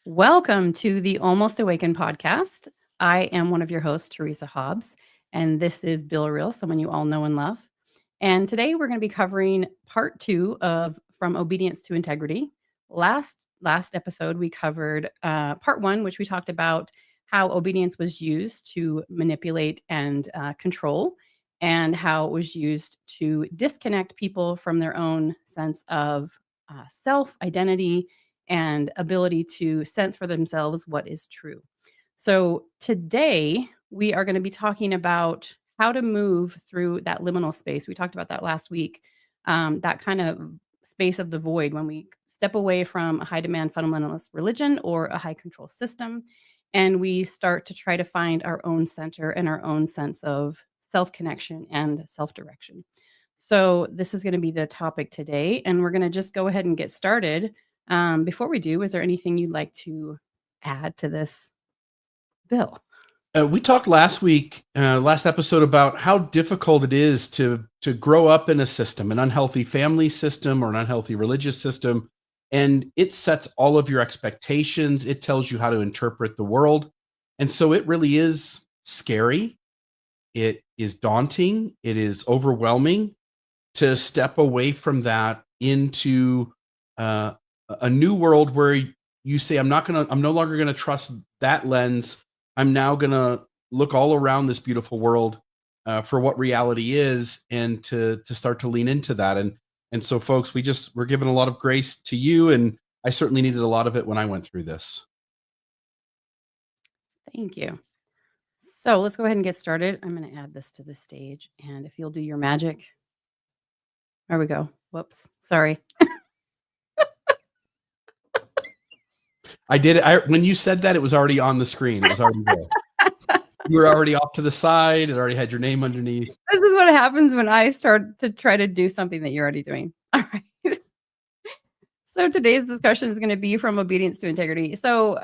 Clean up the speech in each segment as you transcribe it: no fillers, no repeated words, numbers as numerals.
Welcome to the Almost Awakened podcast. I am one of your hosts, Teresa Hobbs, and this is Bill Real, someone you all know and love. And today we're going to be covering part 2 of From Obedience to Integrity. Last episode we covered part 1, which we talked about how obedience was used to manipulate and control, and how it was used to disconnect people from their own sense of self identity and ability to sense for themselves what is true. So today we are going to be talking about how to move through that liminal space. We talked about that last week, that kind of space of the void when we step away from a high demand fundamentalist religion or a high control system, and we start to try to find our own center and our own sense of self connection and self direction. So this is going to be the topic today, and we're going to just go ahead and get started. Before we do, is there anything you'd like to add to this, Bill? We talked last episode, about how difficult it is to grow up in a system, an unhealthy family system or an unhealthy religious system, and it sets all of your expectations. It tells you how to interpret the world, and so it really is scary. It is daunting. It is overwhelming to step away from that into a new world where you say, I'm no longer gonna trust that lens. I'm now gonna look all around this beautiful world for what reality is, and to start to lean into that. And so, folks, we're giving a lot of grace to you, and I certainly needed a lot of it when I went through this. Thank you. So let's go ahead and get started. I'm going to add this to the stage, and if you'll do your magic. There we go. Whoops. Sorry. I did it. When you said that, it was already on the screen. It was already there. You were already off to the side. It already had your name underneath. This is what happens when I start to try to do something that you're already doing. All right. So today's discussion is going to be from obedience to integrity. So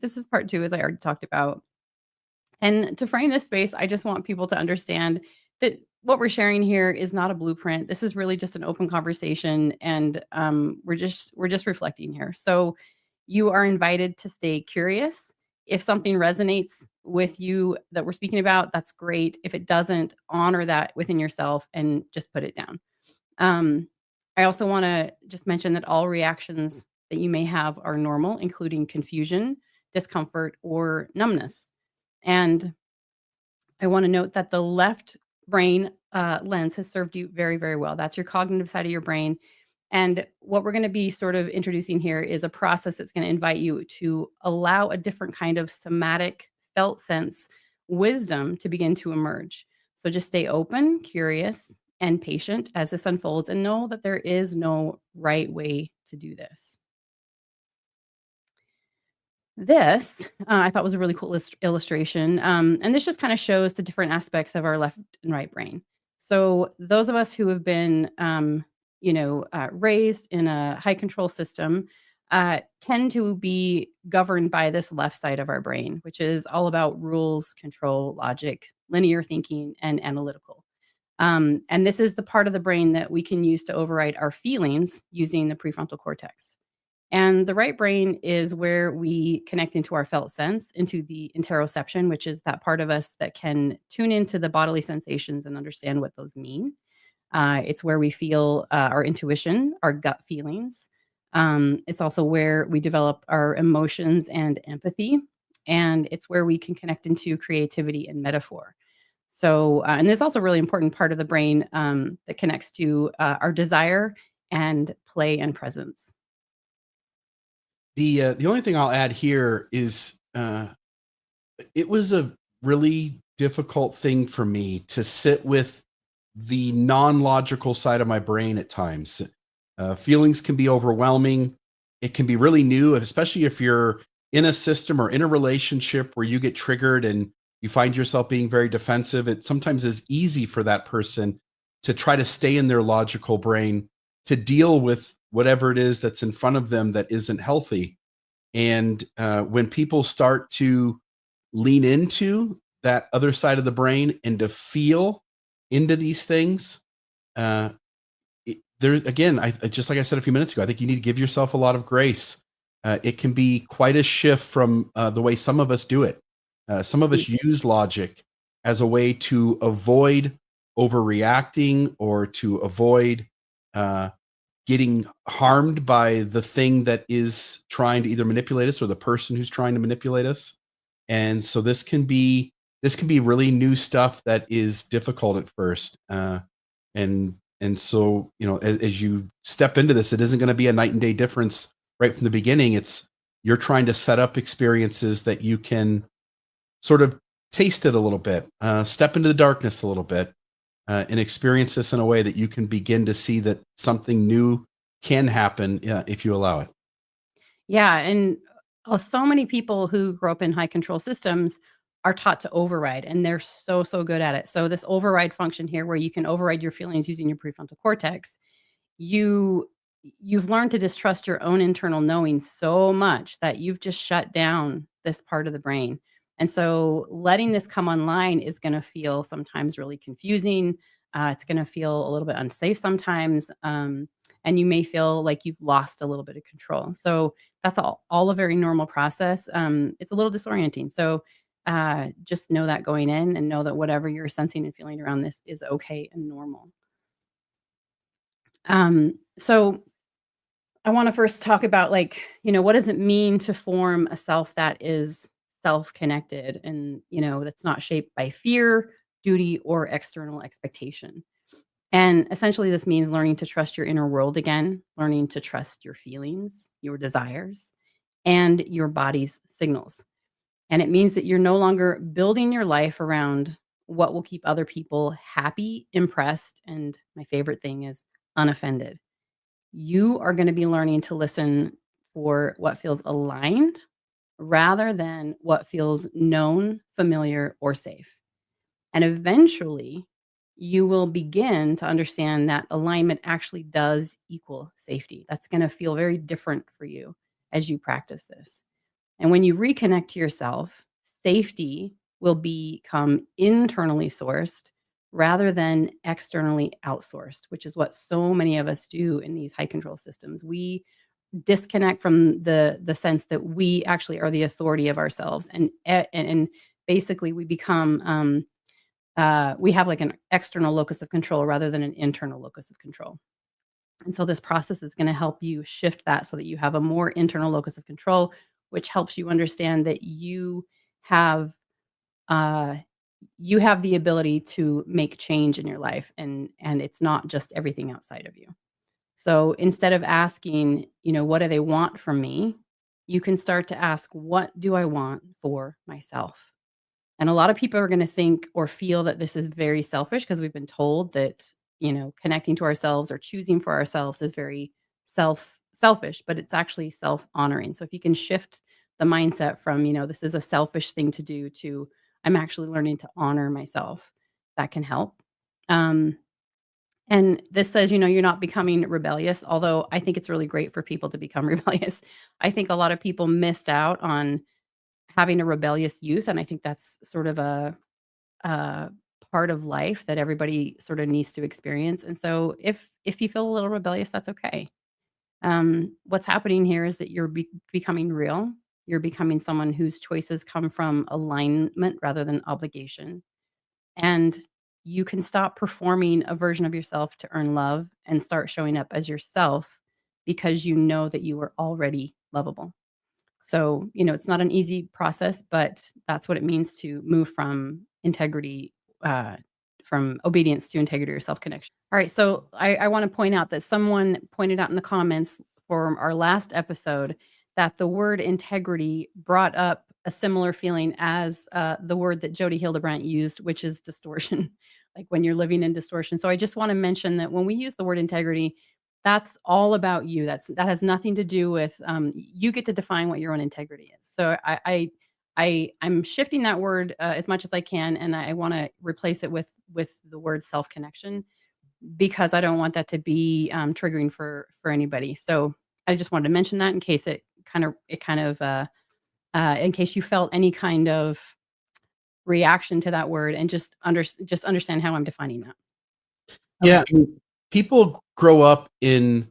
this is part 2, as I already talked about. And to frame this space, I just want people to understand that what we're sharing here is not a blueprint. This is really just an open conversation, and we're just reflecting here. So you are invited to stay curious. If something resonates with you that we're speaking about, that's great. If it doesn't, honor that within yourself and just put it down. I also want to just mention that all reactions that you may have are normal, including confusion, discomfort, or numbness. And I want to note that the left brain lens has served you very, very well. That's your cognitive side of your brain. And what we're going to be sort of introducing here is a process that's going to invite you to allow a different kind of somatic, felt sense wisdom to begin to emerge. So just stay open, curious, and patient as this unfolds, and know that there is no right way to do this. This, I thought, was a really cool illustration. And this just kind of shows the different aspects of our left and right brain. So those of us who have been, raised in a high control system tend to be governed by this left side of our brain, which is all about rules, control, logic, linear thinking, and analytical. And this is the part of the brain that we can use to override our feelings using the prefrontal cortex. And the right brain is where we connect into our felt sense, into the interoception, which is that part of us that can tune into the bodily sensations and understand what those mean. It's where we feel our intuition, our gut feelings. It's also where we develop our emotions and empathy. And it's where we can connect into creativity and metaphor. So, and there's also a really important part of the brain that connects to our desire and play and presence. The only thing I'll add here is it was a really difficult thing for me to sit with the non-logical side of my brain at times. Feelings can be overwhelming. It can be really new, especially if you're in a system or in a relationship where you get triggered and you find yourself being very defensive. It sometimes is easy for that person to try to stay in their logical brain to deal with whatever it is that's in front of them that isn't healthy. And when people start to lean into that other side of the brain and to feel into these things, there again, just like I said a few minutes ago, I think you need to give yourself a lot of grace. it can be quite a shift from the way some of us do it. Some of us use logic as a way to avoid overreacting or to avoid getting harmed by the thing that is trying to either manipulate us or the person who's trying to manipulate us. And so this can be really new stuff that is difficult at first. And so, as you step into this, it isn't going to be a night and day difference right from the beginning. It's you're trying to set up experiences that you can sort of taste it a little bit, step into the darkness a little bit, and experience this in a way that you can begin to see that something new can happen, if you allow it. Yeah, and so many people who grow up in high control systems are taught to override, and they're so good at it. So this override function here, where you can override your feelings using your prefrontal cortex, you you've learned to distrust your own internal knowing so much that you've just shut down this part of the brain. And so letting this come online is going to feel sometimes really confusing. It's going to feel a little bit unsafe sometimes. And you may feel like you've lost a little bit of control. So that's all a very normal process. It's a little disorienting. So just know that going in, and know that whatever you're sensing and feeling around this is okay and normal. So I want to first talk about, like, what does it mean to form a self that is self-connected and, that's not shaped by fear, duty, or external expectation. And essentially this means learning to trust your inner world again, learning to trust your feelings, your desires, and your body's signals. And it means that you're no longer building your life around what will keep other people happy, impressed, and my favorite thing is unoffended. You are going to be learning to listen for what feels aligned rather than what feels known, familiar, or safe. And eventually, you will begin to understand that alignment actually does equal safety. That's going to feel very different for you as you practice this. And when you reconnect to yourself, safety will become internally sourced rather than externally outsourced, which is what so many of us do in these high control systems. We disconnect from the sense that we actually are the authority of ourselves, and basically we become we have like an external locus of control rather than an internal locus of control. And so this process is going to help you shift that so that you have a more internal locus of control, which helps you understand that have uh, you have the ability to make change in your life, and it's not just everything outside of you. So instead of asking, what do they want from me? You can start to ask, what do I want for myself? And a lot of people are going to think or feel that this is very selfish because we've been told that, connecting to ourselves or choosing for ourselves is very selfish, but it's actually self-honoring. So if you can shift the mindset from, this is a selfish thing to do, to I'm actually learning to honor myself, that can help. Um, and this says, you're not becoming rebellious, although I think it's really great for people to become rebellious. I think a lot of people missed out on having a rebellious youth, and I think that's sort of a part of life that everybody sort of needs to experience. And so if you feel a little rebellious, that's okay. What's happening here is that you're becoming real. You're becoming someone whose choices come from alignment rather than obligation. And you can stop performing a version of yourself to earn love and start showing up as yourself because you know that you are already lovable. So, it's not an easy process, but that's what it means to move uh, from obedience to integrity or self connection. All right. So, I want to point out that someone pointed out in the comments for our last episode that the word integrity brought up a similar feeling as the word that Jody Hildebrandt used, which is distortion, like when you're living in distortion. So, I just want to mention that when we use the word integrity, that's all about you. That has nothing to do with you get to define what your own integrity is. So I'm shifting that word as much as I can, and I want to replace it with the word self connection because I don't want that to be triggering for anybody. So I just wanted to mention that in case in case you felt any kind of reaction to that word, and just understand how I'm defining that. Yeah, Okay. people grow up in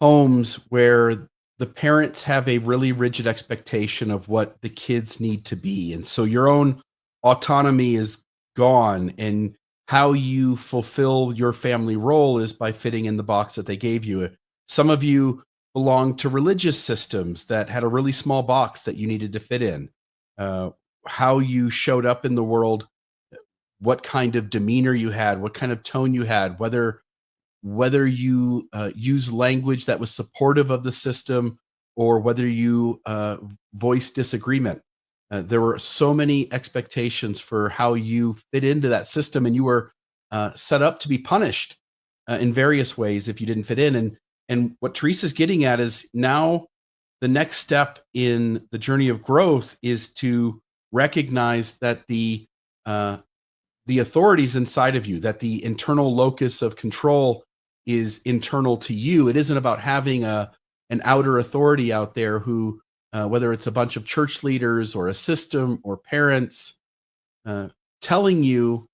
homes where the parents have a really rigid expectation of what the kids need to be. And so your own autonomy is gone. And how you fulfill your family role is by fitting in the box that they gave you. Some of you belong to religious systems that had a really small box that you needed to fit in. Uh, how you showed up in the world, what kind of demeanor you had, what kind of tone you had, whether you use language that was supportive of the system or whether you voice disagreement. There were so many expectations for how you fit into that system, and you were set up to be punished in various ways if you didn't fit in. And what Teresa's getting at is now the next step in the journey of growth is to recognize that uh, the authorities inside of you, that the internal locus of control is internal to you. It isn't about having an outer authority out there who, whether it's a bunch of church leaders or a system or parents, uh, telling you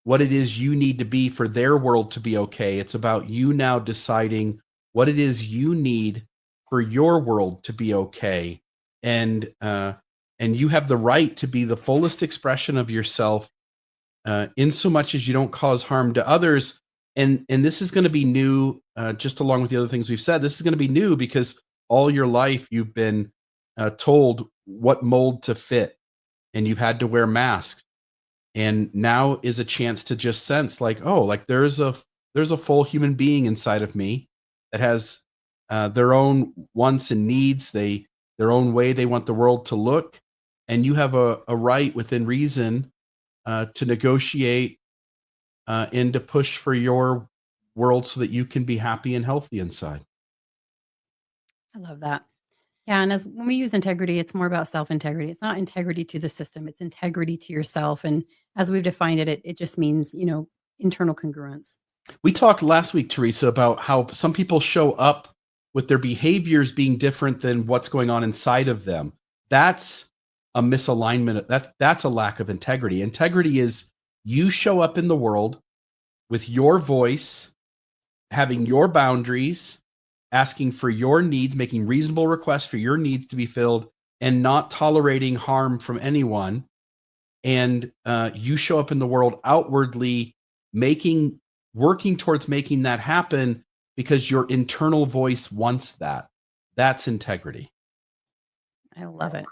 what it is you need to be for their world to be okay. It's about you now deciding what it is you need for your world to be okay, and and you have the right to be the fullest expression of yourself, in so much as you don't cause harm to others. And this is going to be new, just along with the other things we've said. This is going to be new because all your life you've been told what mold to fit, and you've had to wear masks. And now is a chance to just sense, like, oh, like there's a full human being inside of me that has their own wants and needs, their own way they want the world to look, and you have a right within reason to negotiate and to push for your world so that you can be happy and healthy inside. I love that. Yeah, and as when we use integrity, it's more about self-integrity. It's not integrity to the system, it's integrity to yourself, and as we've defined it, it just means, internal congruence. We talked last week, Teresa, about how some people show up with their behaviors being different than what's going on inside of them. That's a misalignment. That's a lack of integrity. Integrity is you show up in the world with your voice, having your boundaries, asking for your needs, making reasonable requests for your needs to be filled, and not tolerating harm from anyone. And you show up in the world outwardly, making working towards making that happen because your internal voice wants that. That's integrity. I love it.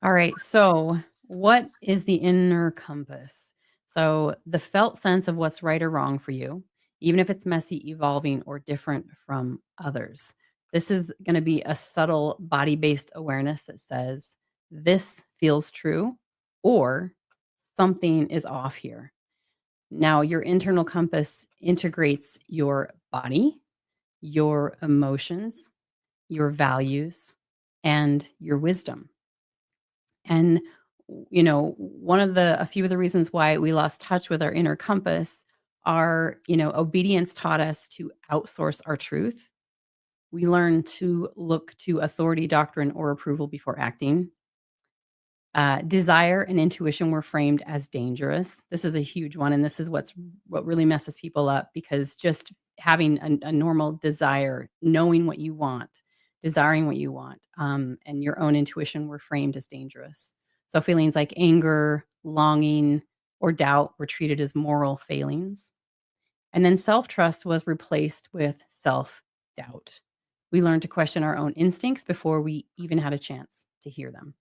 All right. So, what is the inner compass? So, the felt sense of what's right or wrong for you, even if it's messy, evolving, or different from others. This is going to be a subtle body based awareness that says, this feels true or something is off here. Now, your internal compass integrates your body, your emotions, your values, and your wisdom. And one of a few of the reasons why we lost touch with our inner compass are, obedience taught us to outsource our truth. We learn to look to authority, doctrine, or approval before acting. Desire and intuition were framed as dangerous. This is a huge one, and this is what really messes people up, because just having a normal desire, knowing what you want, desiring what you want, and your own intuition were framed as dangerous. So feelings like anger, longing, or doubt were treated as moral failings. And then self trust was replaced with self doubt. We learned to question our own instincts before we even had a chance to hear them.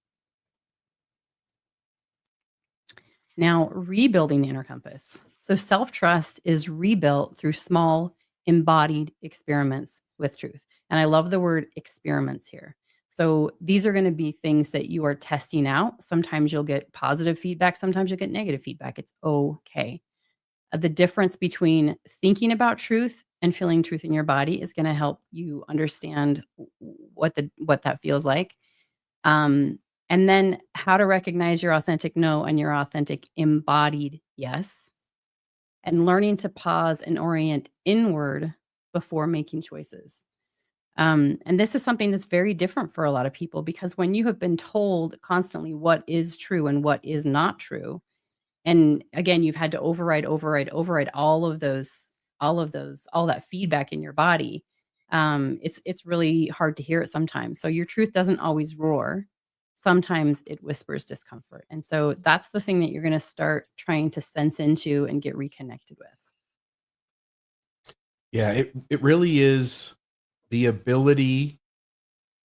Now, rebuilding the inner compass. So, self trust is rebuilt through small, embodied experiments with truth. And I love the word experiments here. So, these are going to be things that you are testing out. Sometimes you'll get positive feedback, sometimes you'll get negative feedback. It's okay. The difference between thinking about truth and feeling truth in your body is going to help you understand what that feels like. Um, and then how to recognize your authentic no and your authentic embodied yes, and learning to pause and orient inward before making choices. And this is something that's very different for a lot of people, because when you have been told constantly what is true and what is not true, and again, you've had to override all of that feedback in your body. It's really hard to hear it sometimes. So your truth doesn't always roar. Sometimes it whispers discomfort. And so that's the thing that you're going to start trying to sense into and get reconnected with. Yeah, it really is the ability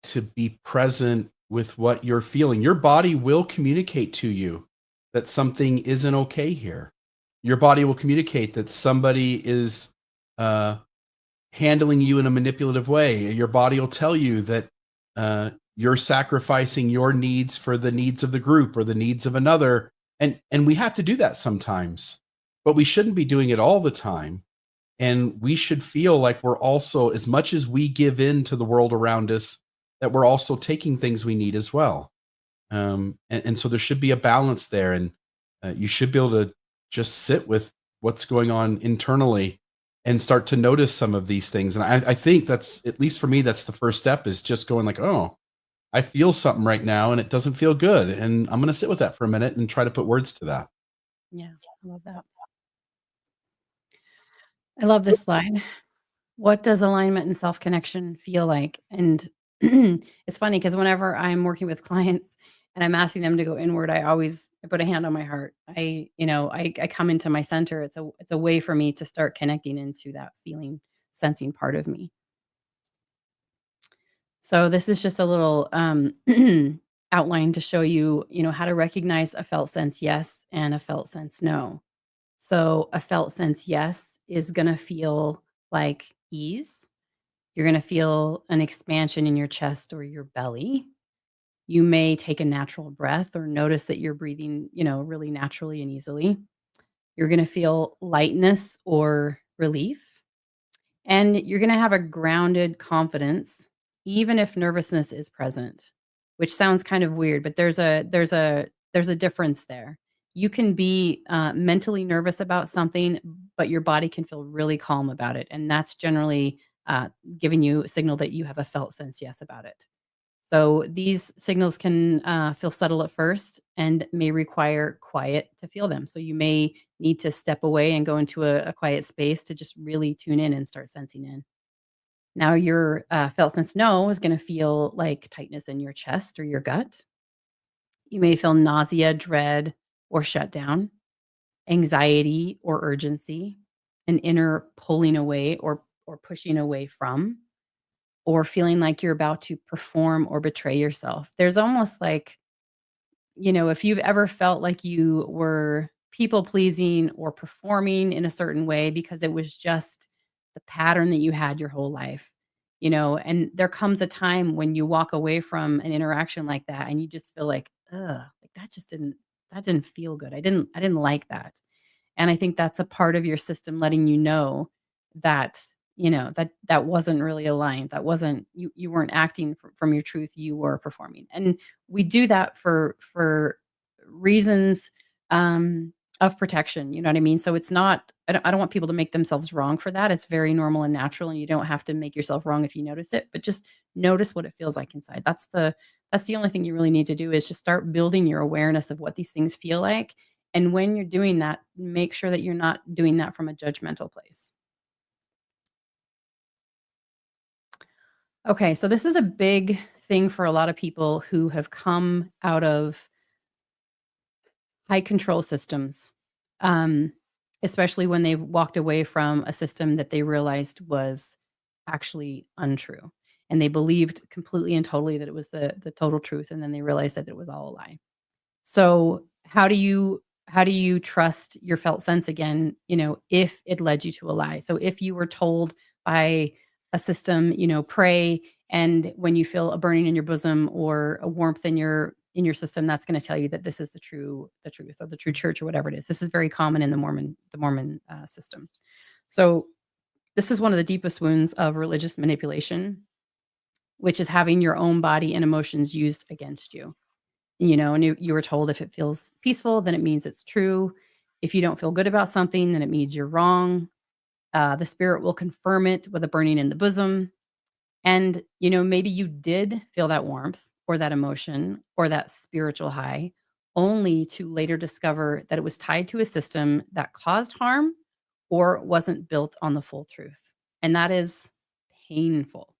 to be present with what you're feeling. Your body will communicate to you that something isn't okay here. Your body will communicate that somebody is uh, handling you in a manipulative way. Your body will tell you that you're sacrificing your needs for the needs of the group or the needs of another. And we have to do that sometimes, but we shouldn't be doing it all the time. And we should feel like we're also, as much as we give in to the world around us, that we're also taking things we need as well. And so there should be a balance there. And you should be able to just sit with what's going on internally and start to notice some of these things. And I think that's, at least for me, that's the first step, is just going like, oh, I feel something right now and it doesn't feel good. And I'm going to sit with that for a minute and try to put words to that. Yeah, I love that. I love this slide. What does alignment and self connection feel like? And it's funny because whenever I'm working with clients and I'm asking them to go inward, I put a hand on my heart. I come into my center. It's a way for me to start connecting into that feeling, sensing part of me. So this is just a little outline to show you, how to recognize a felt sense yes and a felt sense no. So a felt sense yes is going to feel like ease. You're going to feel an expansion in your chest or your belly. You may take a natural breath or notice that you're breathing, really naturally and easily. You're going to feel lightness or relief. And you're going to have a grounded confidence, even if nervousness is present, which sounds kind of weird, but there's a difference there. You can be mentally nervous about something, but your body can feel really calm about it, and that's generally uh, giving you a signal that you have a felt sense yes about it. So these signals can feel subtle at first and may require quiet to feel them. So you may need to step away and go into a quiet space to just really tune in and start sensing in. Now, your felt sense no is going to feel like tightness in your chest or your gut. You may feel nausea, dread, or shutdown, anxiety or urgency, an inner pulling away or pushing away from, or feeling like you're about to perform or betray yourself. There's almost like, if you've ever felt like you were people pleasing or performing in a certain way because it was just the pattern that you had your whole life, and there comes a time when you walk away from an interaction like that and you just feel like, ugh, like that didn't feel good. I didn't like that. And I think that's a part of your system letting you know that, that wasn't really aligned. That wasn't you weren't acting from your truth, you were performing. And we do that for reasons of protection, you know what I mean? So it's not I don't want people to make themselves wrong for that. It's very normal and natural, and you don't have to make yourself wrong if you notice it, but just notice what it feels like inside. That's the only thing you really need to do, is just start building your awareness of what these things feel like. And when you're doing that, make sure that you're not doing that from a judgmental place. Okay, so this is a big thing for a lot of people who have come out of high control systems, um, especially when they've walked away from a system that they realized was actually untrue. And they believed completely and totally that it was the total truth. And then they realized that it was all a lie. So, how do you trust your felt sense again, if it led you to a lie? So if you were told by a system, pray, and when you feel a burning in your bosom or a warmth in your system, that's going to tell you that this is the truth, or the true church, or whatever it is. This is very common in the Mormon system. So this is one of the deepest wounds of religious manipulation, which is having your own body and emotions used against you. And you were told if it feels peaceful, then it means it's true. If you don't feel good about something, then it means you're wrong. The spirit will confirm it with a burning in the bosom. And, maybe you did feel that warmth or that emotion or that spiritual high, only to later discover that it was tied to a system that caused harm or wasn't built on the full truth. And that is painful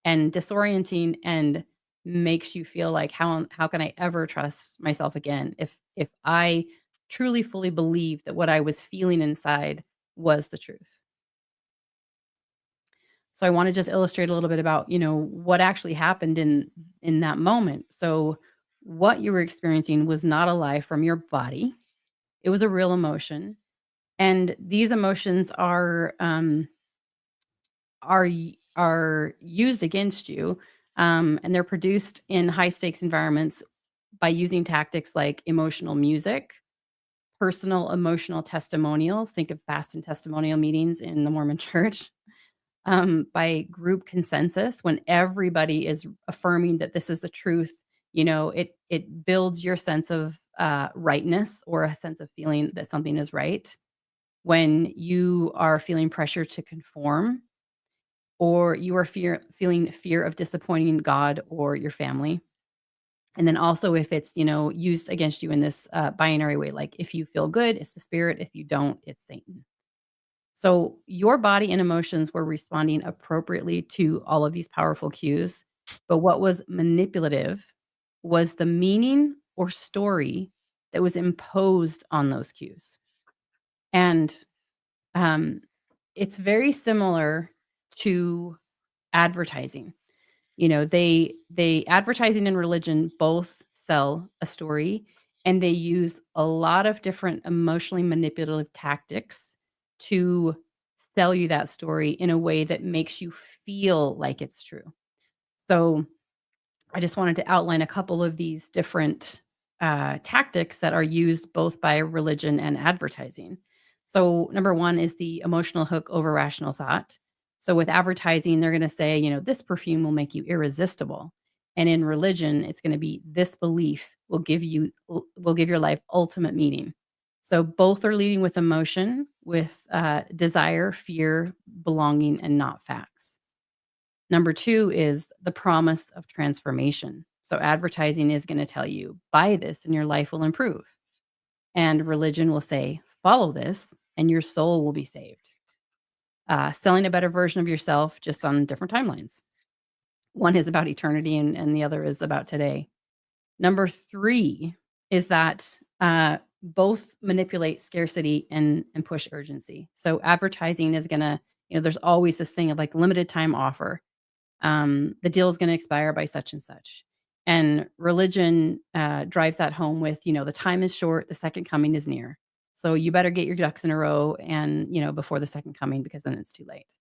and disorienting and makes you feel like how can I ever trust myself again if I truly fully believe that what I was feeling inside was the truth. So I want to just illustrate a little bit about, what actually happened in that moment. So what you were experiencing was not a lie from your body. It was a real emotion. And these emotions are used against you, and they're produced in high stakes environments by using tactics like emotional music, personal emotional testimonials. Think of fast and testimonial meetings in the Mormon Church. By group consensus, when everybody is affirming that this is the truth, it builds your sense of rightness or a sense of feeling that something is right. When you are feeling pressure to conform, or you are feeling fear of disappointing God or your family. And then also if it's, used against you in this binary way, like if you feel good, it's the spirit. If you don't, it's Satan. So your body and emotions were responding appropriately to all of these powerful cues. But what was manipulative was the meaning or story that was imposed on those cues. And um, it's very similar to advertising. They advertising and religion both sell a story, and they use a lot of different emotionally manipulative tactics to sell you that story in a way that makes you feel like it's true. So I just wanted to outline a couple of these different tactics that are used both by religion and advertising. So, number one is the emotional hook over rational thought. So, with advertising, they're going to say, this perfume will make you irresistible. And in religion, it's going to be this belief will give your life ultimate meaning. So, both are leading with emotion, with desire, fear, belonging, and not facts. Number 2 is the promise of transformation. So advertising is gonna tell you, "Buy this and your life will improve." And religion will say, "Follow this and your soul will be saved." Selling a better version of yourself just on different timelines. One is about eternity and the other is about today. Number 3 is that, both manipulate scarcity and push urgency. So advertising is gonna there's always this thing of, like, limited time offer. The deal is going to expire by such and such. And religion drives that home with, the time is short, the second coming is near. So you better get your ducks in a row and, before the second coming, because then it's too late.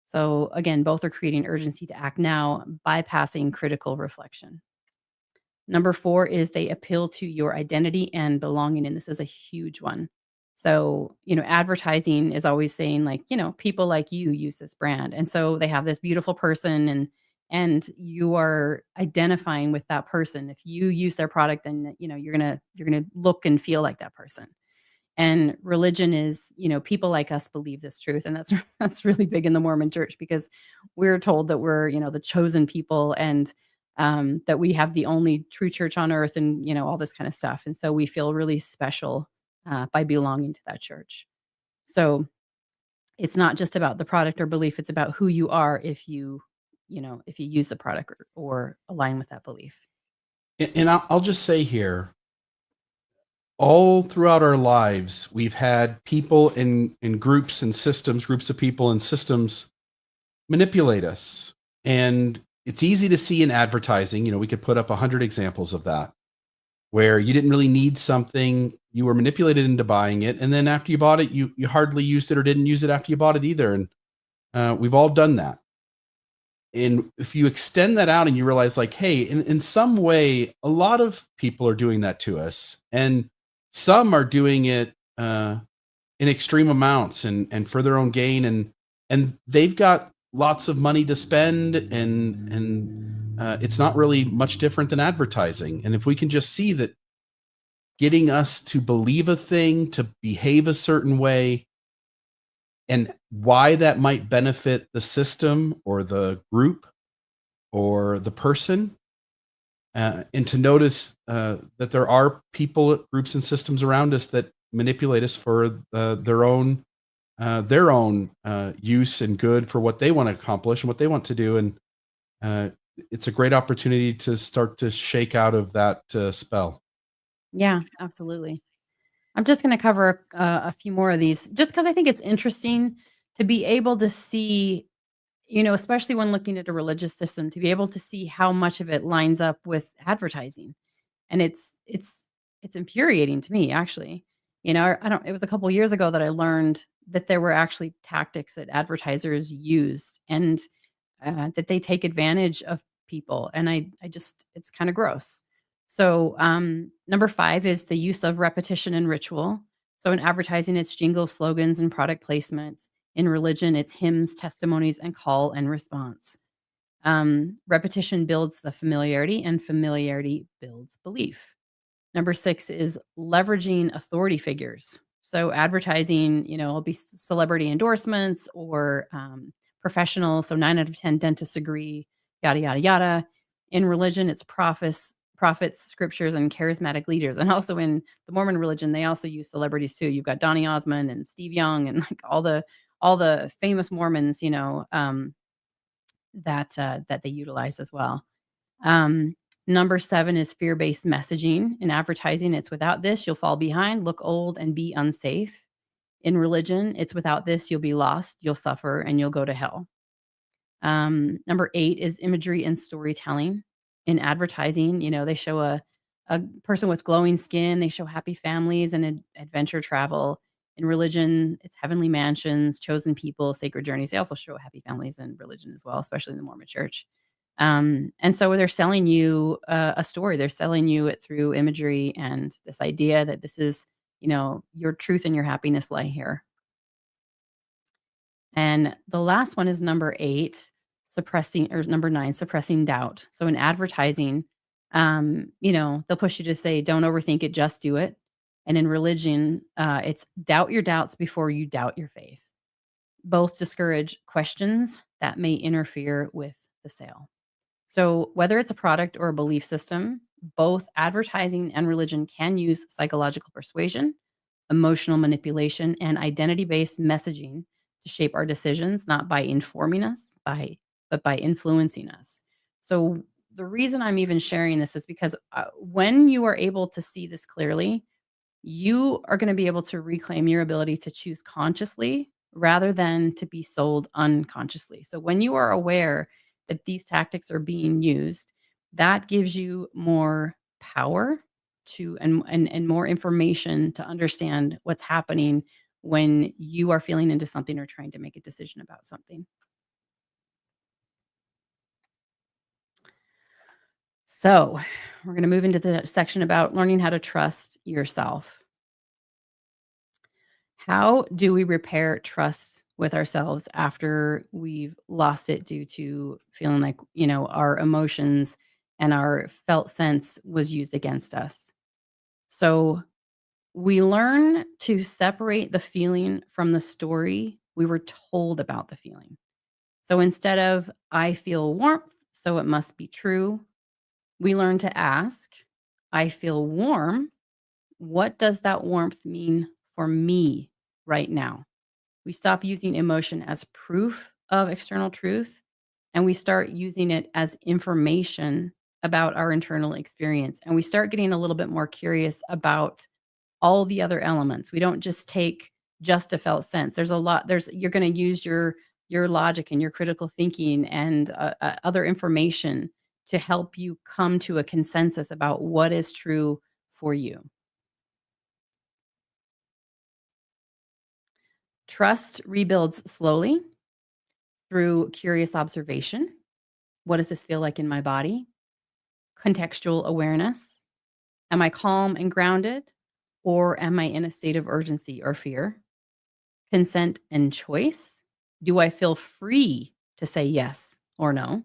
So again, both are creating urgency to act now, bypassing critical reflection. Number 4 is they appeal to your identity and belonging, and this is a huge one. So, advertising is always saying like, people like you use this brand. And so they have this beautiful person and you are identifying with that person. If you use their product, then you're going to look and feel like that person. And religion is, people like us believe this truth. And that's that's really big in the Mormon church because we're told that we're, the chosen people and that we have the only true church on earth and, all this kind of stuff. And so we feel really special by belonging to that church. So it's not just about the product or belief, it's about who you are if you use the product or align with that belief. And I'll just say here, all throughout our lives, we've had people in groups and systems, groups of people and systems manipulate us. And it's easy to see in advertising. We could put up 100 examples of that, where you didn't really need something, you were manipulated into buying it, and then after you bought it, you hardly used it or didn't use it after you bought it either. And we've all done that. And if you extend that out and you realize, like, hey, in some way, a lot of people are doing that to us, and some are doing it in extreme amounts and for their own gain, and they've got lots of money to spend, and it's not really much different than advertising. And if we can just see that getting us to believe a thing, to behave a certain way, and why that might benefit the system or the group or the person, and to notice that there are people, groups, and systems around us that manipulate us for their own their own use and good for what they want to accomplish and what they want to do. And uh, it's a great opportunity to start to shake out of that spell. Yeah, absolutely. I'm just going to cover a few more of these just because I think it's interesting to be able to see, especially when looking at a religious system, to be able to see how much of it lines up with advertising. And it's infuriating to me, actually. I don't it was a couple years ago that I learned that there were actually tactics that advertisers used and that they take advantage of people, and I just it's kind of gross. So, number 5 is the use of repetition and ritual. So in advertising, it's jingle slogans and product placement. In religion, it's hymns, testimonies, and call and response. Repetition builds the familiarity, and familiarity builds belief. Number 6 is leveraging authority figures. So advertising, will be celebrity endorsements or professionals. So 9 out of 10 dentists agree, yada, yada, yada. In religion, it's prophets, scriptures, and charismatic leaders. And also in the Mormon religion, they also use celebrities too. You've got Donny Osmond and Steve Young and like all the famous Mormons, that they utilize as well. Number 7 is fear-based messaging. In advertising, it's without this, you'll fall behind, look old, and be unsafe. In religion, it's without this, you'll be lost, you'll suffer, and you'll go to hell. Number 8 is imagery and storytelling. In advertising, they show a person with glowing skin, they show happy families and adventure travel. In religion, it's heavenly mansions, chosen people, sacred journeys. They also show happy families in religion as well, especially in the Mormon church. And so they're selling you a story. They're selling you it through imagery and this idea that this is, your truth and your happiness lie here. And the last one is number 8, suppressing, or number 9, suppressing doubt. So in advertising, they'll push you to say, don't overthink it, just do it. And in religion, it's doubt your doubts before you doubt your faith. Both discourage questions that may interfere with the sale. So, whether it's a product or a belief system, both advertising and religion can use psychological persuasion, emotional manipulation, and identity based messaging to shape our decisions, not by informing us, but by influencing us. So, the reason I'm even sharing this is because when you are able to see this clearly, you are going to be able to reclaim your ability to choose consciously rather than to be sold unconsciously. So when you are aware that these tactics are being used, that gives you more power to and more information to understand what's happening when you are feeling into something or trying to make a decision about something. So, we're going to move into the section about learning how to trust yourself. How do we repair trust with ourselves after we've lost it due to feeling like, our emotions and our felt sense was used against us? So we learn to separate the feeling from the story we were told about the feeling. So instead of, I feel warmth, so it must be true, we learn to ask, I feel warm. What does that warmth mean for me right now? We stop using emotion as proof of external truth and we start using it as information about our internal experience. And we start getting a little bit more curious about all the other elements. We don't just take just a felt sense. You're going to use your logic and your critical thinking and other information to help you come to a consensus about what is true for you. Trust rebuilds slowly through curious observation. What does this feel like in my body? Contextual awareness. Am I calm and grounded? Or am I in a state of urgency or fear? Consent and choice. Do I feel free to say yes or no?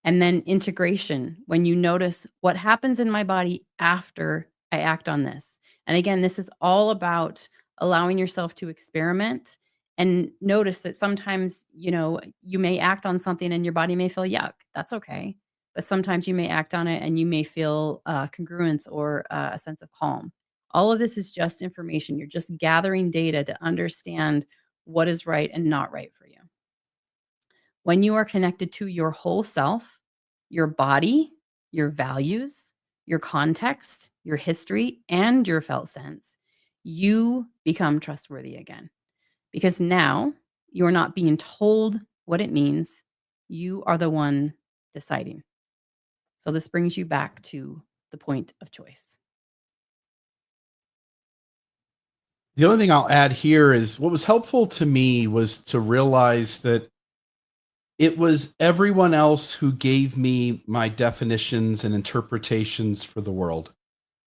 And then integration, when you notice what happens in my body after I act on this. And again, this is all about allowing yourself to experiment and notice that sometimes, you may act on something and your body may feel yuck. That's okay. But sometimes you may act on it and you may feel congruence or a sense of calm. All of this is just information. You're just gathering data to understand what is right and not right for you. When you are connected to your whole self, your body, your values, your context, your history, and your felt sense, you become trustworthy again. Because now you're not being told what it means. You are the one deciding. So this brings you back to the point of choice. The only thing I'll add here is what was helpful to me was to realize that it was everyone else who gave me my definitions and interpretations for the world.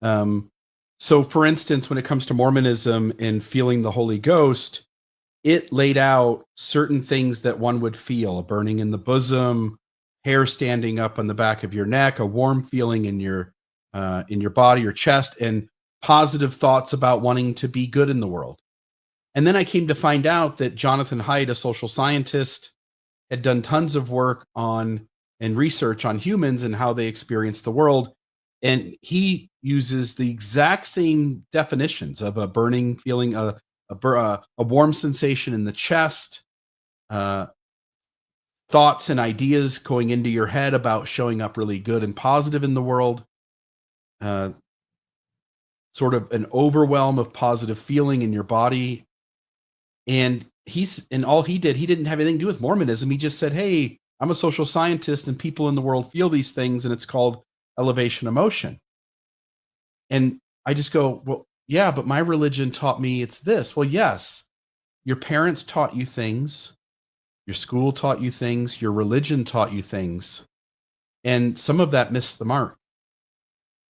Um, so, for instance, when it comes to Mormonism and feeling the Holy Ghost, it laid out certain things that one would feel: a burning in the bosom, hair standing up on the back of your neck, a warm feeling in your body, your chest, and positive thoughts about wanting to be good in the world. And then I came to find out that Jonathan Haidt, a social scientist, had done tons of work on and research on humans and how they experience the world. And he uses the exact same definitions of a burning feeling, a warm sensation in the chest, uh, thoughts and ideas going into your head about showing up really good and positive in the world, uh, sort of an overwhelm of positive feeling in your body. And all he did, he didn't have anything to do with Mormonism. He just said, "Hey, I'm a social scientist and people in the world feel these things and it's called elevation emotion." And I just go, "Well, yeah, but my religion taught me it's this." Well, yes, your parents taught you things, your school taught you things, your religion taught you things, and some of that missed the mark.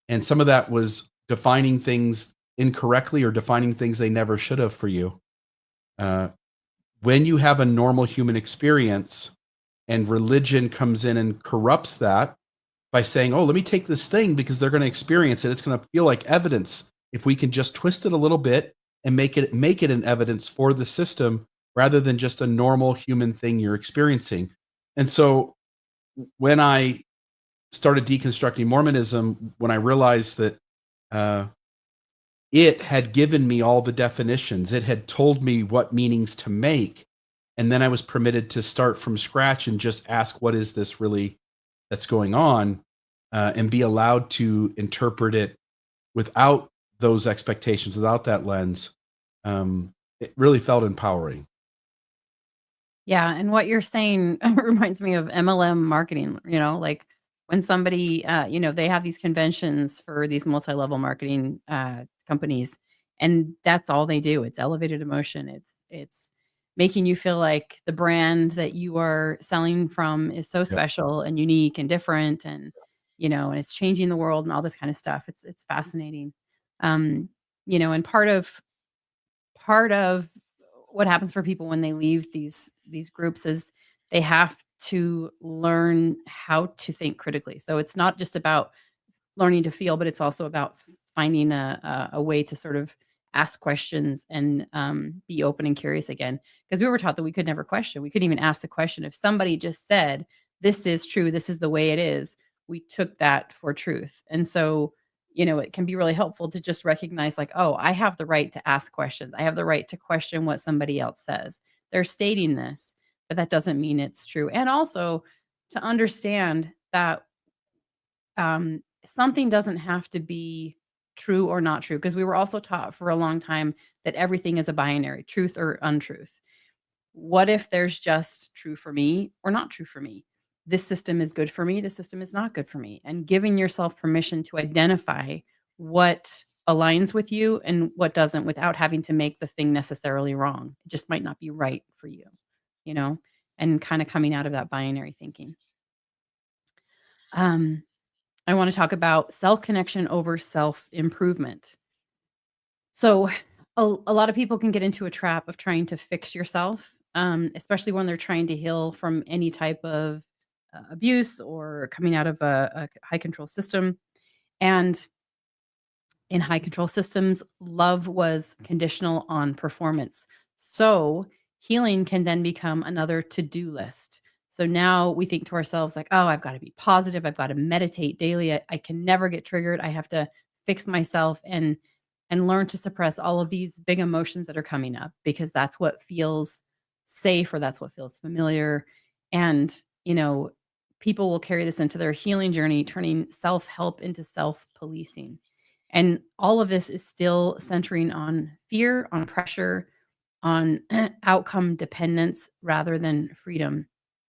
And some of that was defining things incorrectly or defining things they never should have for you. Uh, when you have a normal human experience and religion comes in and corrupts that by saying, "Oh, let me take this thing because they're going to experience it. It's going to feel like evidence if we can just twist it a little bit and make it an evidence for the system rather than just a normal human thing you're experiencing." And so when I started deconstructing Mormonism, when I realized that uh, it had given me all the definitions, it had told me what meanings to make, and then I was permitted to start from scratch and just ask, "What is this really that's going on?" And be allowed to interpret it without those expectations, without that lens. It really felt empowering. Yeah, and what you're saying reminds me of MLM marketing, like when somebody, they have these conventions for these multi-level marketing companies, and that's all they do. It's elevated emotion. It's making you feel like the brand that you are selling from is so Yep. special and unique and different, and it's changing the world and all this kind of stuff. It's fascinating. Um, and part of what happens for people when they leave these groups is they have to learn how to think critically. So it's not just about learning to feel, but it's also about finding a way to sort of ask questions and be open and curious again. Because we were taught that we could never question. We couldn't even ask the question. If somebody just said, "This is true, this is the way it is," we took that for truth. And so, it can be really helpful to just recognize, like, oh, I have the right to ask questions. I have the right to question what somebody else says. They're stating this, but that doesn't mean it's true. And also to understand that something doesn't have to be true or not true, because we were also taught for a long time that everything is a binary, truth or untruth. What if there's just true for me or not true for me? This system is good for me, this system is not good for me. And giving yourself permission to identify what aligns with you and what doesn't without having to make the thing necessarily wrong. It just might not be right for you, you know, and kind of coming out of that binary thinking. Um, I want to talk about self connection over self improvement. So, a lot of people can get into a trap of trying to fix yourself, especially when they're trying to heal from any type of abuse or coming out of a high control system. And in high control systems, love was conditional on performance. So healing can then become another to do list. So now we think to ourselves, like, oh, I've got to be positive. I've got to meditate daily. I can never get triggered. I have to fix myself. and learn to suppress all of these big emotions that are coming up because that's what feels safe or that's what feels familiar. And, people will carry this into their healing journey, turning self help into self policing. And all of this is still centering on fear, on pressure, on outcome dependence rather than freedom.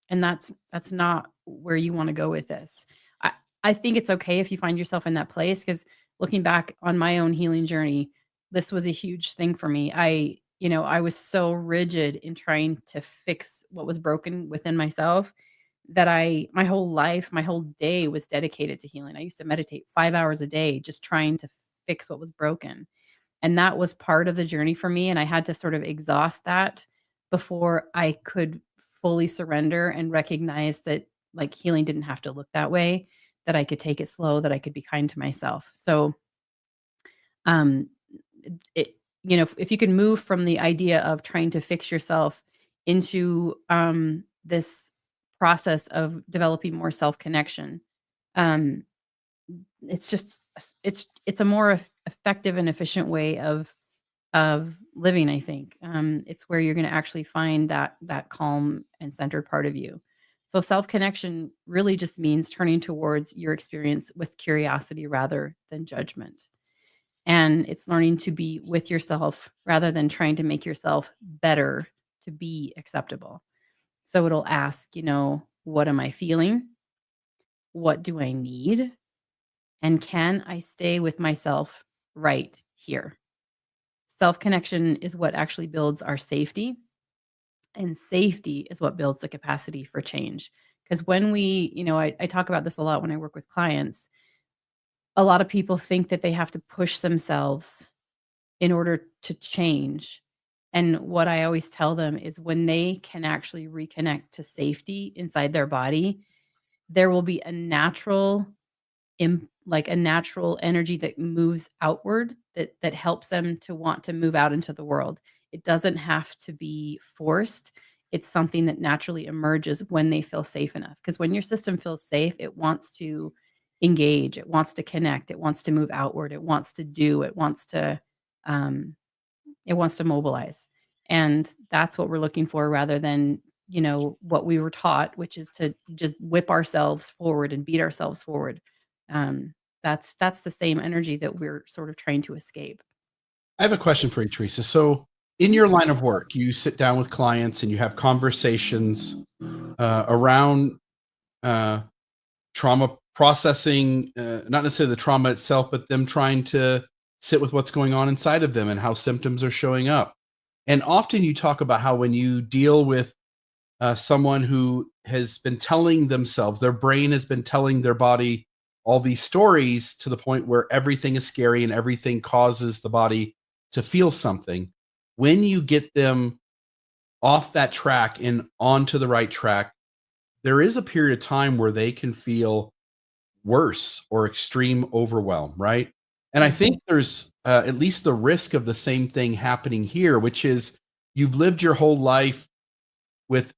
And that's not where you want to go with this. I, I think it's okay if you find yourself in that place because looking back on my own healing journey, this was a huge thing for me. I was so rigid in trying to fix what was broken within myself that my whole life, my whole day was dedicated to healing. I used to meditate 5 hours a day just trying to fix what was broken. And that was part of the journey for me, and I had to sort of exhaust that before I could fully surrender and recognize that, like, healing didn't have to look that way, that I could take it slow, that I could be kind to myself. So, um, if you can move from the idea of trying to fix yourself into, this process of developing more self-connection, um, it's just it's a more effective and efficient way of living, I think. It's where you're gonna actually find that calm and centered part of you. So self-connection really just means turning towards your experience with curiosity rather than judgment. And it's learning to be with yourself rather than trying to make yourself better to be acceptable. So it'll ask, what am I feeling? What do I need? And can I stay with myself right here? Self connection is what actually builds our safety, and safety is what builds the capacity for change. Because when I talk about this a lot when I work with clients, a lot of people think that they have to push themselves in order to change. And what I always tell them is when they can actually reconnect to safety inside their body, there will be like a natural energy that moves outward that helps them to want to move out into the world. It doesn't have to be forced. It's something that naturally emerges when they feel safe enough. Because when your system feels safe, it wants to engage, it wants to connect, it wants to move outward, it wants to do, um, it wants to mobilize. And that's what we're looking for rather than, what we were taught, which is to just whip ourselves forward and beat ourselves forward. That's the same energy that we're sort of trying to escape. I have a question for you, Teresa. So, in your line of work, you sit down with clients and you have conversations around uh, trauma processing, not necessarily the trauma itself, but them trying to sit with what's going on inside of them and how symptoms are showing up. And often you talk about how when you deal with someone who has been telling themselves, their brain has been telling their body all these stories to the point where everything is scary and everything causes the body to feel something. When you get them off that track and onto the right track, there is a period of time where they can feel worse or extreme overwhelm, right? And I Mhm. think there's at least the risk of the same thing happening here, which is you've lived your whole life with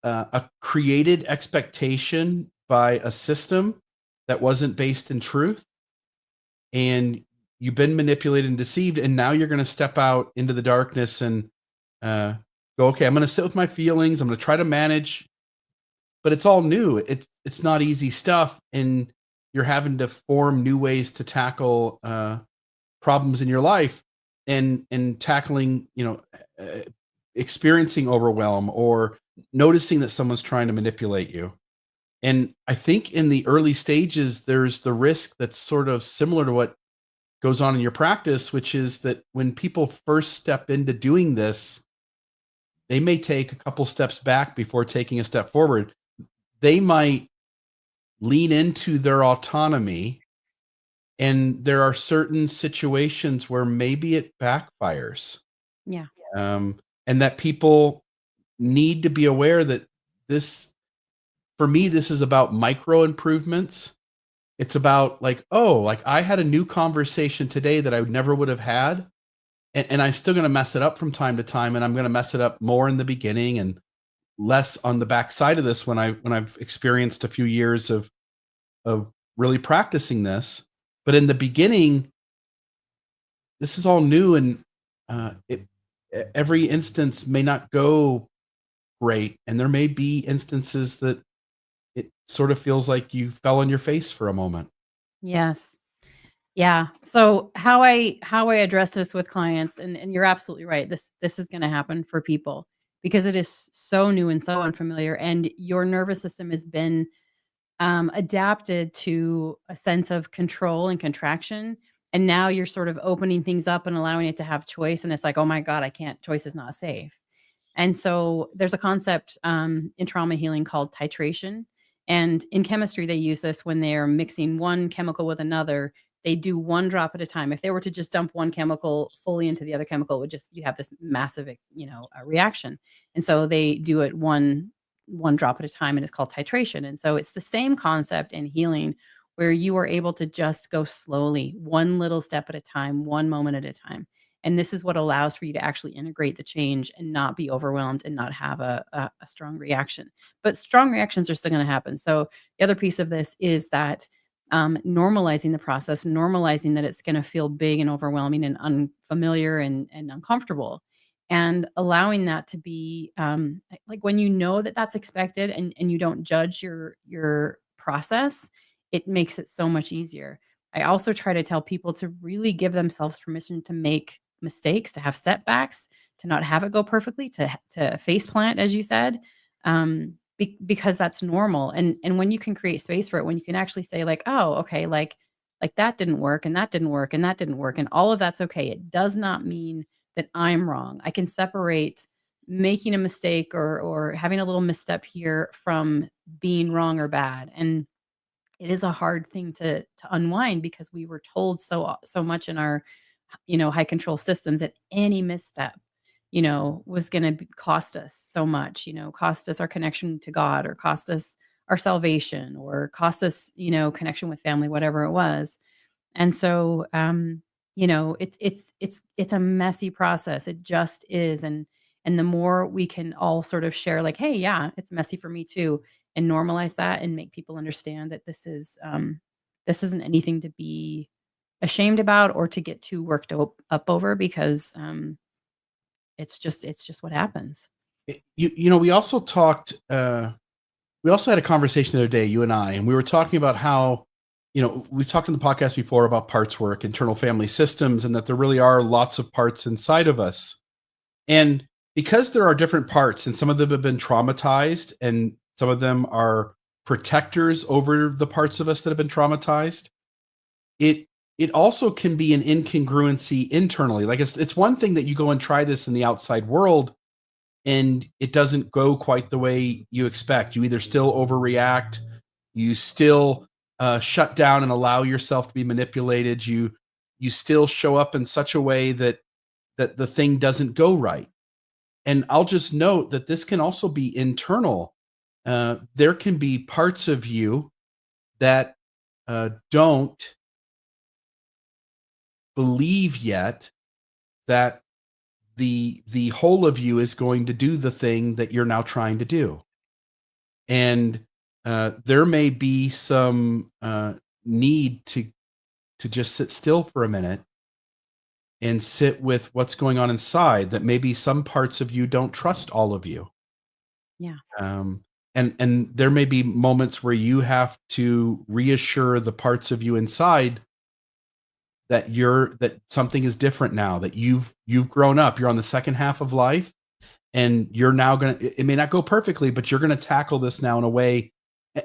a created expectation by a system that wasn't based in truth, and you've been manipulated and deceived, and now you're going to step out into the darkness and uh, go, okay, I'm going to sit with my feelings. I'm going to try to manage, but it's all new. It's not easy stuff, and you're having to form new ways to tackle problems in your life, and tackling, uh, experiencing overwhelm or noticing that someone's trying to manipulate you. And I think in the early stages, there's the risk that's sort of similar to what goes on in your practice, which is that when people first step into doing this, they may take a couple steps back before taking a step forward. They might lean into their autonomy, and there are certain situations where maybe it backfires. Yeah. Um, and that people need to be aware that this, for me, this is about micro improvements. It's about like, oh, like I had a new conversation today that I never would have had. And I'm still going to mess it up from time to time. And I'm going to mess it up more in the beginning and less on the backside of this when I've experienced a few years of really practicing this. But in the beginning, this is all new, and every instance may not go great, and there may be instances that it sort of feels like you fell on your face for a moment. Yes. Yeah. So how I address this with clients, and you're absolutely right. This is going to happen for people because it is so new and so unfamiliar, and your nervous system has been adapted to a sense of control and contraction. And now you're sort of opening things up and allowing it to have choice. And it's like, oh my God, I can't, choice is not safe. And so there's a concept in trauma healing called titration. And in chemistry, they use this when they're mixing one chemical with another. They do one drop at a time. If they were to just dump one chemical fully into the other chemical, it would just, you have this massive, reaction. And so they do it one drop at a time, and it's called titration. And so it's the same concept in healing where you are able to just go slowly, one little step at a time, one moment at a time. And this is what allows for you to actually integrate the change and not be overwhelmed and not have a strong reaction. But strong reactions are still going to happen. So the other piece of this is that normalizing the process, normalizing that it's going to feel big and overwhelming and unfamiliar and uncomfortable, and allowing that to be like when you know that that's expected, and you don't judge your process, it makes it so much easier. I also try to tell people to really give themselves permission to make mistakes, to have setbacks, to not have it go perfectly, to face plant, as you said, because that's normal. And when you can create space for it, when you can actually say like, oh, okay, like that didn't work, and that didn't work, and that didn't work, and all of that's okay. It does not mean that I'm wrong. I can separate making a mistake or having a little misstep here from being wrong or bad. And it is a hard thing to unwind because we were told so much in our high control systems that any misstep was going to cost us so much, cost us our connection to God, or cost us our salvation, or cost us connection with family, whatever it was. And so it's a messy process. It just is. And the more we can all sort of share like, hey, yeah, it's messy for me too, and normalize that and make people understand that this isn't anything to be ashamed about or to get too worked up over, because it's just what happens. We also talked. We also had a conversation the other day, you and I, and we were talking about how, we've talked in the podcast before about parts work, internal family systems, and that there really are lots of parts inside of us. And because there are different parts, and some of them have been traumatized, and some of them are protectors over the parts of us that have been traumatized, it also can be an incongruency internally. Like it's one thing that you go and try this in the outside world, and it doesn't go quite the way you expect. You either still overreact, you still shut down and allow yourself to be manipulated. You still show up in such a way that the thing doesn't go right. And I'll just note that this can also be internal. There can be parts of you that don't believe yet that the whole of you is going to do the thing that you're now trying to do. And there may be some need to just sit still for a minute and sit with what's going on inside, that maybe some parts of you don't trust all of you. Yeah. And there may be moments where you have to reassure the parts of you inside that something is different now, that you've grown up, you're on the second half of life, and you're now it may not go perfectly, but you're going to tackle this now in a way.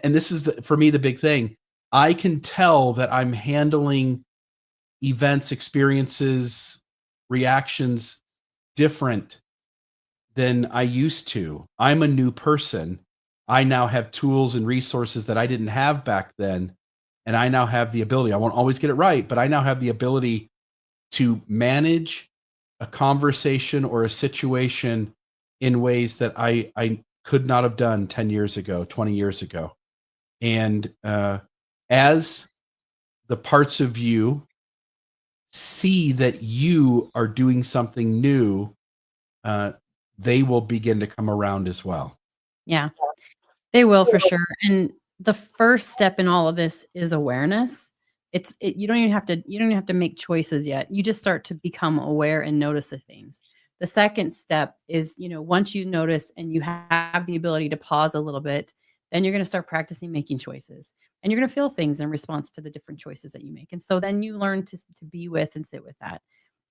And this is for me, the big thing. I can tell that I'm handling events, experiences, reactions different than I used to. I'm a new person. I now have tools and resources that I didn't have back then. And I now have the ability, I won't always get it right, but I now have the ability to manage a conversation or a situation in ways that I could not have done 10 years ago, 20 years ago. And as the parts of you see that you are doing something new, they will begin to come around as well. Yeah, they will for sure. And the first step in all of this is awareness. You don't even have to make choices yet. You just start to become aware and notice the things. The second step is, once you notice and you have the ability to pause a little bit, then you're going to start practicing making choices, and you're going to feel things in response to the different choices that you make. And so then you learn to be with and sit with that.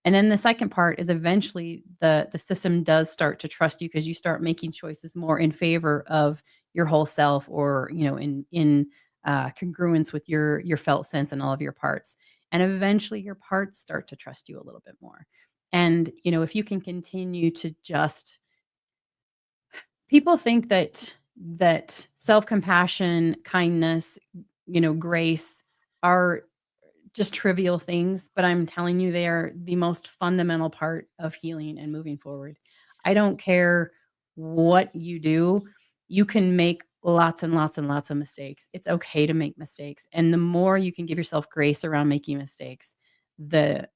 And then the second part is eventually the system does start to trust you, because you start making choices more in favor of your whole self, or in congruence with your felt sense and all of your parts. And eventually your parts start to trust you a little bit more. And if you can continue to just people think that self-compassion, kindness, grace are just trivial things, but I'm telling you, they are the most fundamental part of healing and moving forward. I don't care what you do, you can make lots and lots and lots of mistakes. It's okay to make mistakes. And the more you can give yourself grace around making mistakes, the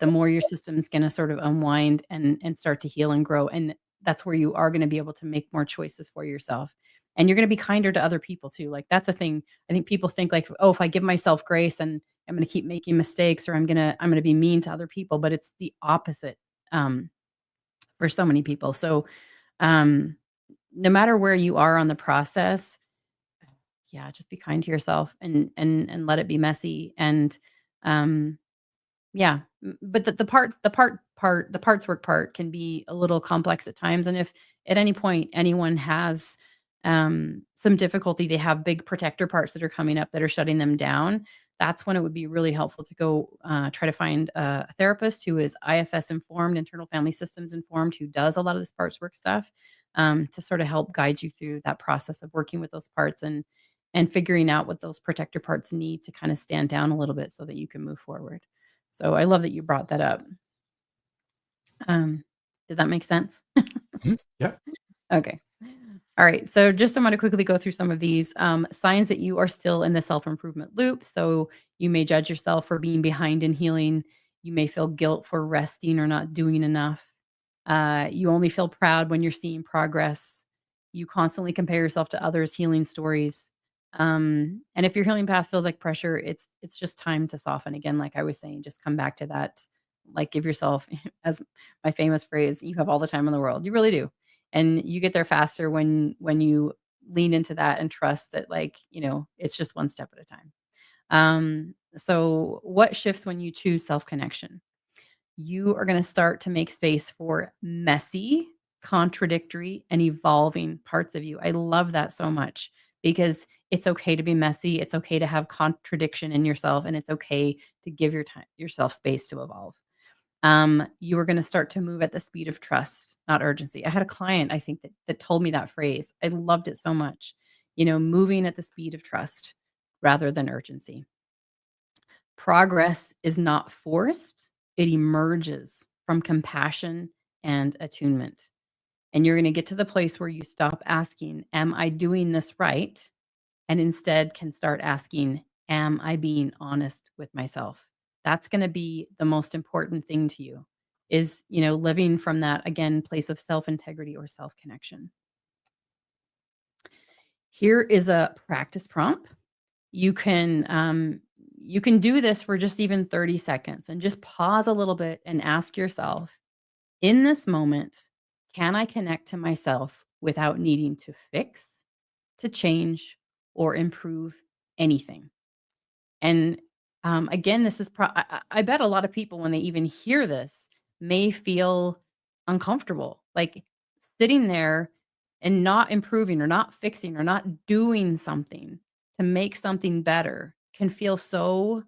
more your system is going to sort of unwind and start to heal and grow. And that's where you are going to be able to make more choices for yourself. And you're going to be kinder to other people too. Like, that's a thing. I think people think like, oh, if I give myself grace, and I'm going to keep making mistakes, or I'm going to be mean to other people, but it's the opposite for so many people. So um no matter where you are on the process, yeah, just be kind to yourself, and let it be messy. And um yeah, but the parts work part can be a little complex at times. And if at any point anyone has some difficulty, they have big protector parts that are coming up that are shutting them down, that's when it would be really helpful to go try to find a therapist who is IFS informed, internal family systems informed, who does a lot of this parts work stuff, to sort of help guide you through that process of working with those parts, and figuring out what those protector parts need to kind of stand down a little bit so that you can move forward. So I love that you brought that up. Um, did that make sense? Mhm. Yeah. Okay. All right. So just I want to quickly go through some of these signs that you are still in the self-improvement loop. So you may judge yourself for being behind in healing. You may feel guilt for resting or not doing enough. You only feel proud when you're seeing progress. You constantly compare yourself to others' healing stories. And if your healing path feels like pressure, it's just time to soften. Again, like I was saying, just come back to that. Like, give yourself, as my famous phrase, you have all the time in the world. You really do. And you get there faster when you lean into that and trust that, like, it's just one step at a time. So what shifts when you choose self-connection? You are going to start to make space for messy, contradictory, and evolving parts of you. I love that so much, because it's okay to be messy. It's okay to have contradiction in yourself, and it's okay to give yourself space to evolve. You are going to start to move at the speed of trust, not urgency. I had a client, I think, that told me that phrase. I loved it so much. Moving at the speed of trust rather than urgency. Progress is not forced, it emerges from compassion and attunement. And you're going to get to the place where you stop asking, am I doing this right? And instead can start asking, am I being honest with myself? That's going to be the most important thing to you, is, living from that, again, place of self-integrity or self-connection. Here is a practice prompt. You can do this for just even 30 seconds, and just pause a little bit and ask yourself, in this moment, can I connect to myself without needing to fix, to change, or improve anything? And again, this is I bet a lot of people, when they even hear this, may feel uncomfortable, like sitting there and not improving or not fixing or not doing something to make something better can feel so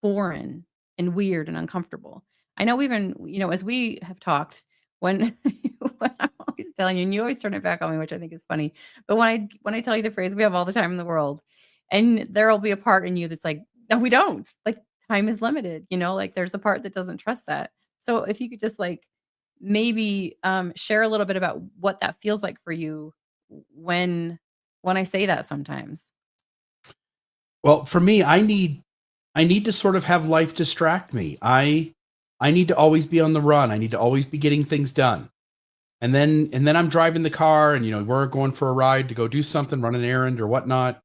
foreign and weird and uncomfortable. I know, even, as we have talked, when, when I'm always telling you, and you always turn it back on me, which I think is funny. But when I tell you the phrase, we have all the time in the world, and there'll be a part in you that's like, no, we don't. Like, time is limited, like there's a part that doesn't trust that. So if you could just, like, maybe share a little bit about what that feels like for you when I say that sometimes. Well, for me, I need to sort of have life distract me. I need to always be on the run. I need to always be getting things done. And then I'm driving the car, and we're going for a ride to go do something, run an errand or whatnot.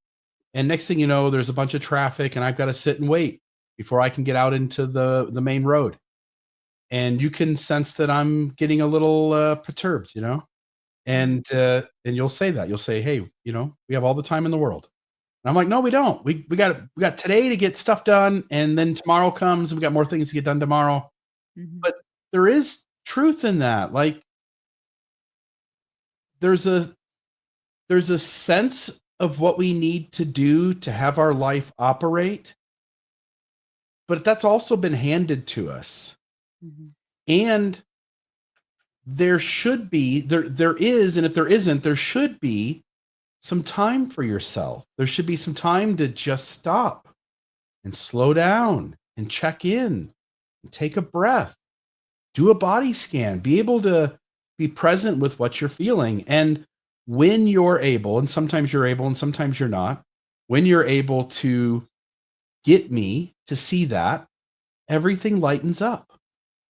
And next thing you know, there's a bunch of traffic, and I've got to sit and wait. before I can get out into the main road. And you can sense that I'm getting a little perturbed, Mhm. and you'll say that. You'll say, "Hey, we have all the time in the world." And I'm like, "No, we don't. We got today to get stuff done, and then tomorrow comes, and we got more things to get done tomorrow." Mhm. But there is truth in that. Like there's a there's a sense of what we need to do to have our life operate, but that's also been handed to us. Mhm. And there is, and if there isn't, there should be some time for yourself. There should be some time to just stop and slow down and check in and take a breath, do a body scan, be able to be present with what you're feeling. And when you're able, and sometimes you're able and sometimes you're not, when you're able to get me to see that, everything lightens up.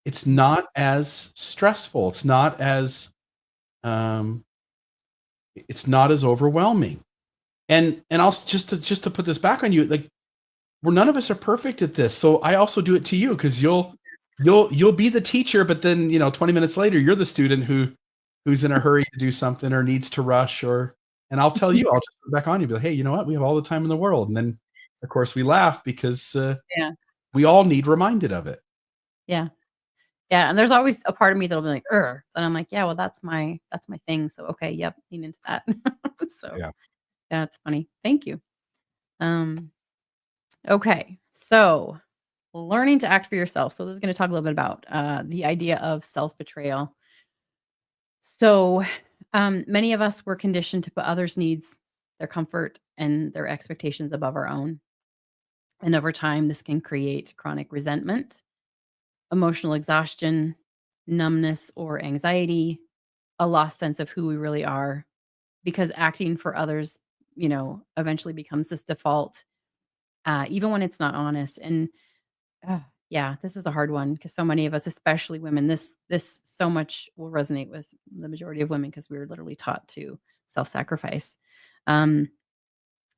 It's Mhm. not as stressful. Um, it's not as overwhelming. And also just to put this back on you, like we're none of us are perfect at this. So I also do it to you because you'll be the teacher, but then 20 minutes later you're the student who's in a hurry to do something or needs to rush and I'll tell you, I'll just put it back on you, be like, hey, you know what? We have all the time in the world. And then of course we laugh because Yeah. we all need reminded of it. Yeah. Yeah, and there's always a part of me that'll be like, "Ugh," but I'm like, "Yeah, well, that's my thing, so okay, yep, lean into that." So, Yeah. yeah, it's funny. Thank you. Um, okay, so learning to act for yourself. So this is gonna talk a little bit about, the idea of self-betrayal. So, many of us were conditioned to put others' needs, their comfort, and their expectations above our own, and over time, this can create chronic resentment, emotional exhaustion, numbness, or anxiety, a lost sense of who we really are, because acting for others, eventually becomes this default, even when it's not honest. And yeah, this is a hard one because so many of us, especially women, this so much will resonate with the majority of women because we were literally taught to self-sacrifice. Um,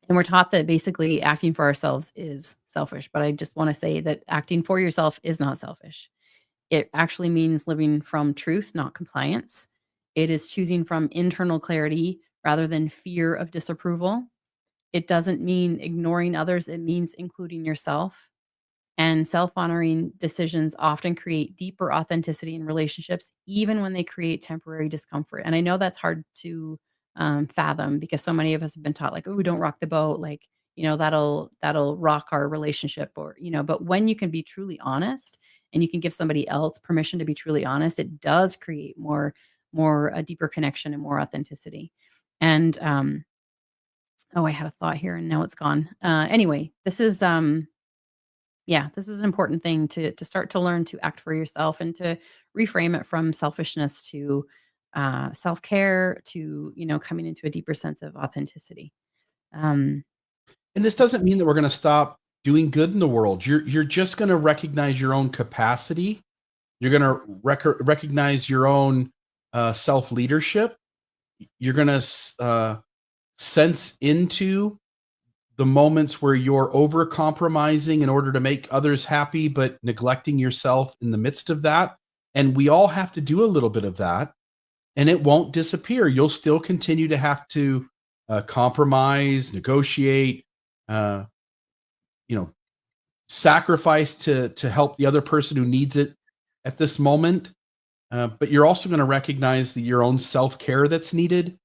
and we're taught that basically acting for ourselves is selfish. But I just want to say that acting for yourself is not selfish. It actually means living from truth, not compliance. It is choosing from internal clarity rather than fear of disapproval. It doesn't mean ignoring others, it means including yourself. And self honoring decisions often create deeper authenticity in relationships, even when they create temporary discomfort. And I know that's hard to fathom because so many of us have been taught, like, oh, don't rock the boat. Like, that'll rock our relationship, or, but when you can be truly honest and you can give somebody else permission to be truly honest, it does create more a deeper connection and more authenticity. And oh, I had a thought here and now it's gone. Anyway, this is an important thing to start to learn to act for yourself and to reframe it from selfishness to self-care to, coming into a deeper sense of authenticity. Um, And this doesn't mean that we're going to stop doing good in the world. You're just going to recognize your own capacity. You're going to recognize your own self leadership. You're going to sense into the moments where you're over compromising in order to make others happy, but neglecting yourself in the midst of that. And we all have to do a little bit of that, and it won't disappear. You'll still continue to have to compromise, negotiate, uh, you know, sacrifice to help the other person who needs it at this moment. But you're also going to recognize your own self care that's needed.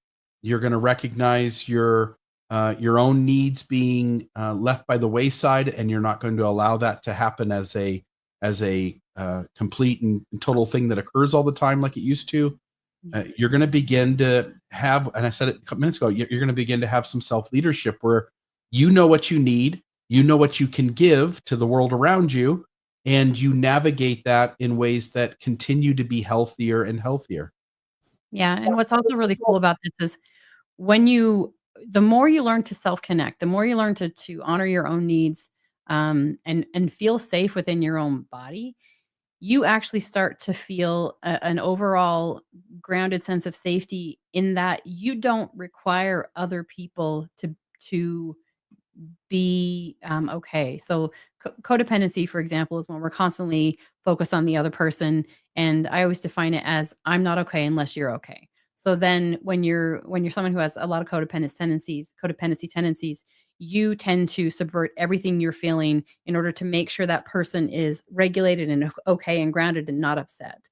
You're going to recognize your own needs being left by the wayside, and you're not going to allow that to happen as a complete and total thing that occurs all the time like it used to. yeah. You're going to begin to have, and I said it a couple minutes ago, you're going to begin to have some self leadership where you know what you need, you know what you can give to the world around you, and you navigate that in ways that continue to be healthier and healthier. Yeah. And what's also really cool about this is when you, the more you learn to self connect, the more you learn to honor your own needs, and feel safe within your own body, you actually start to feel an overall grounded sense of safety in that you don't require other people to be okay. So codependency, for example, is when we're constantly focused on the other person, and I always define it as I'm not okay unless you're okay. So then when you're someone who has a lot of codependency tendencies, you tend to subvert everything you're feeling in order to make sure that person is regulated and okay and grounded and not upset.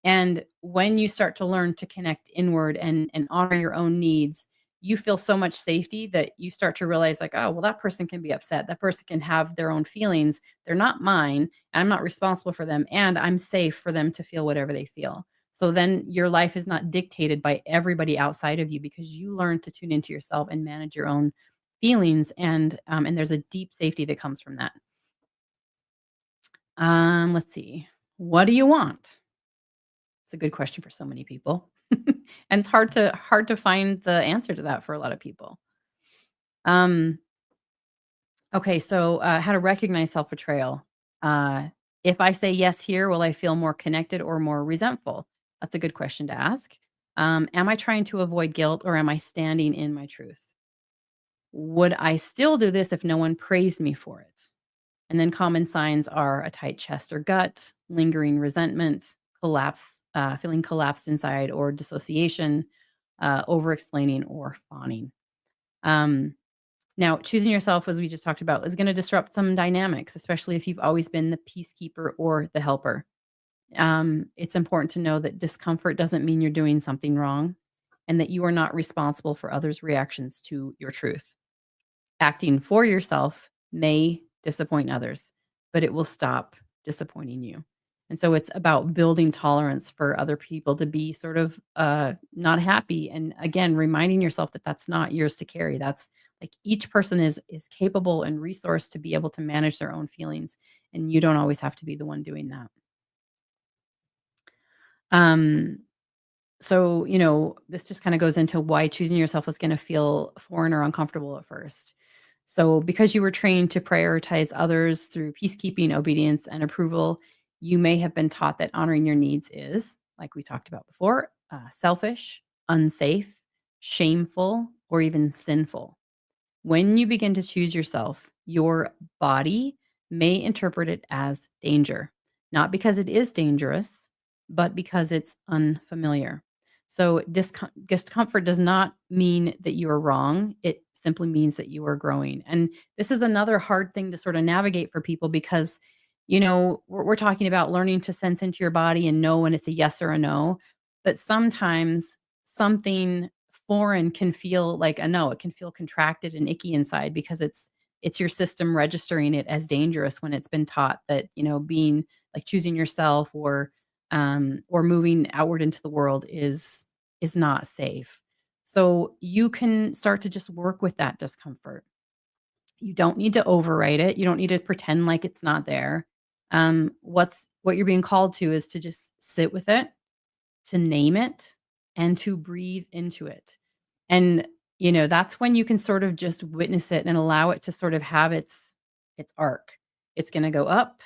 And when you start to learn to connect inward and honor your own needs, you feel so much safety that you start to realize, like, oh, well, that person can be upset. That person can have their own feelings. They're not mine. And I'm not responsible for them. And I'm safe for them to feel whatever they feel. So then your life is not dictated by everybody outside of you because you learn to tune into yourself and manage your own feelings. And there's a deep safety that comes from that. Let's see. What do you want? It's a good question for so many people. And it's hard to find the answer to that for a lot of people. Um, okay, so how to recognize self-betrayal. Uh, if I say yes here, will I feel more connected or more resentful? That's a good question to ask. Am I trying to avoid guilt or am I standing in my truth? Would I still do this if no one praised me for it? And then common signs are a tight chest or gut, lingering resentment, feeling collapsed inside, or dissociation, over explaining or fawning. Um, Now, choosing yourself, as we just talked about, is going to disrupt some dynamics, especially if you've always been the peacekeeper or the helper. It's important to know that discomfort doesn't mean you're doing something wrong and that you are not responsible for others' reactions to your truth. Acting for yourself may disappoint others, but it will stop disappointing you. And so it's about building tolerance for other people to be sort of not happy. And again, reminding yourself that that's not yours to carry. That's like each person is capable and resourced to be able to manage their own feelings. And you don't always have to be the one doing that. Um, so, this just kind of goes into why choosing yourself was going to feel foreign or uncomfortable at first. So, because you were trained to prioritize others through peacekeeping, obedience, and approval, you may have been taught that honoring your needs is, like we talked about before, selfish, unsafe, shameful, or even sinful. When you begin to choose yourself, your body may interpret it as danger, not because it is dangerous, but because it's unfamiliar. So, discomfort does not mean that you are wrong. It simply means that you are growing. And this is another hard thing to sort of navigate for people because, we're talking about learning to sense into your body and know when it's a yes or a no. But sometimes something foreign can feel like a no. It can feel contracted and icky inside because it's your system registering it as dangerous when it's been taught that, being like choosing yourself or moving outward into the world is not safe. So you can start to just work with that discomfort. You don't need to override it. You don't need to pretend like it's not there. What you're being called to is to just sit with it, to name it, and to breathe into it. And, that's when you can sort of just witness it and allow it to sort of have its arc. It's gonna go up,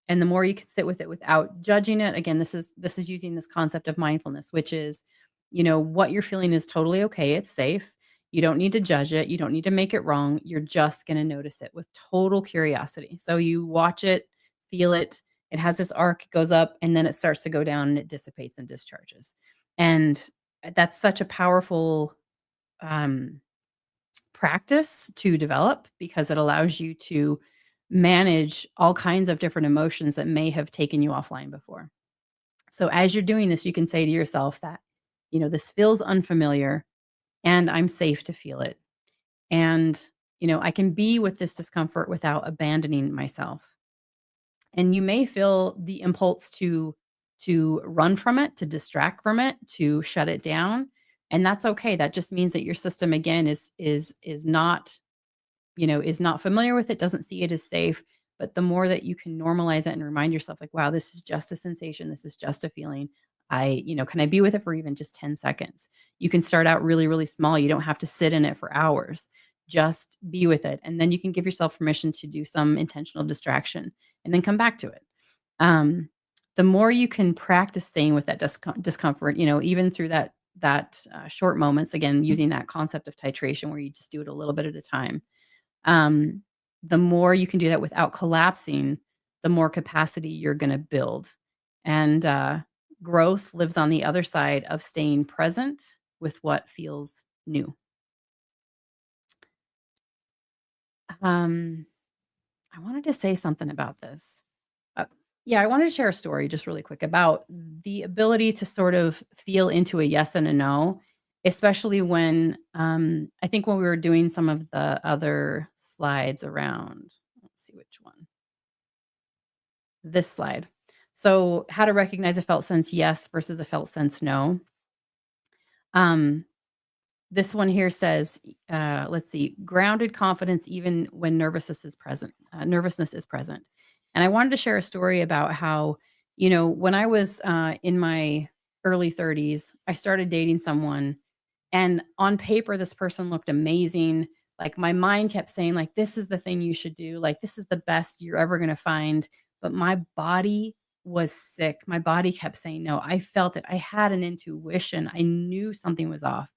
and the more you can sit with it without judging it, again, this is using this concept of mindfulness, which is, what you're feeling is totally okay, it's safe. You don't need to judge it, you don't need to make it wrong, you're just gonna notice it with total curiosity. So you watch it, feel it, it has this arc, it goes up, and then it starts to go down and it dissipates and discharges. And that's such a powerful um, practice to develop because it allows you to manage all kinds of different emotions that may have taken you offline before. So as you're doing this, you can say to yourself that, this feels unfamiliar and I'm safe to feel it. And, I can be with this discomfort without abandoning myself. And you may feel the impulse to run from it, to distract from it, to shut it down, and that's okay. That just means that your system again is not, is not familiar with it, doesn't see it as safe. But the more that you can normalize it and remind yourself like, wow, this is just a sensation, this is just a feeling. Can I be with it for even just 10 seconds? You can start out really, really small. You don't have to sit in it for hours. Just be with it. And then you can give yourself permission to do some intentional distraction and then come back to it. Um, the more you can practice staying with that discomfort, even through that short moments, again, using that concept of titration where you just do it a little bit at a time. Um, the more you can do that without collapsing, the more capacity you're going to build. And growth lives on the other side of staying present with what feels new. Um, I wanted to say something about this. Uh, yeah, I wanted to share a story just really quick about the ability to sort of feel into a yes and a no, especially when I think when we were doing some of the other slides around, let's see which one, this slide. So, how to recognize a felt sense yes versus a felt sense no. Um, This one here says, let's see, grounded confidence even when nervousness is present. Nervousness is present. And I wanted to share a story about how, when I was in my early 30s, I started dating someone, and on paper, this person looked amazing. Like my mind kept saying, like, this is the thing you should do. Like, this is the best you're ever going to find. But my body was sick. My body kept saying no. I felt it. I had an intuition. I knew something was off.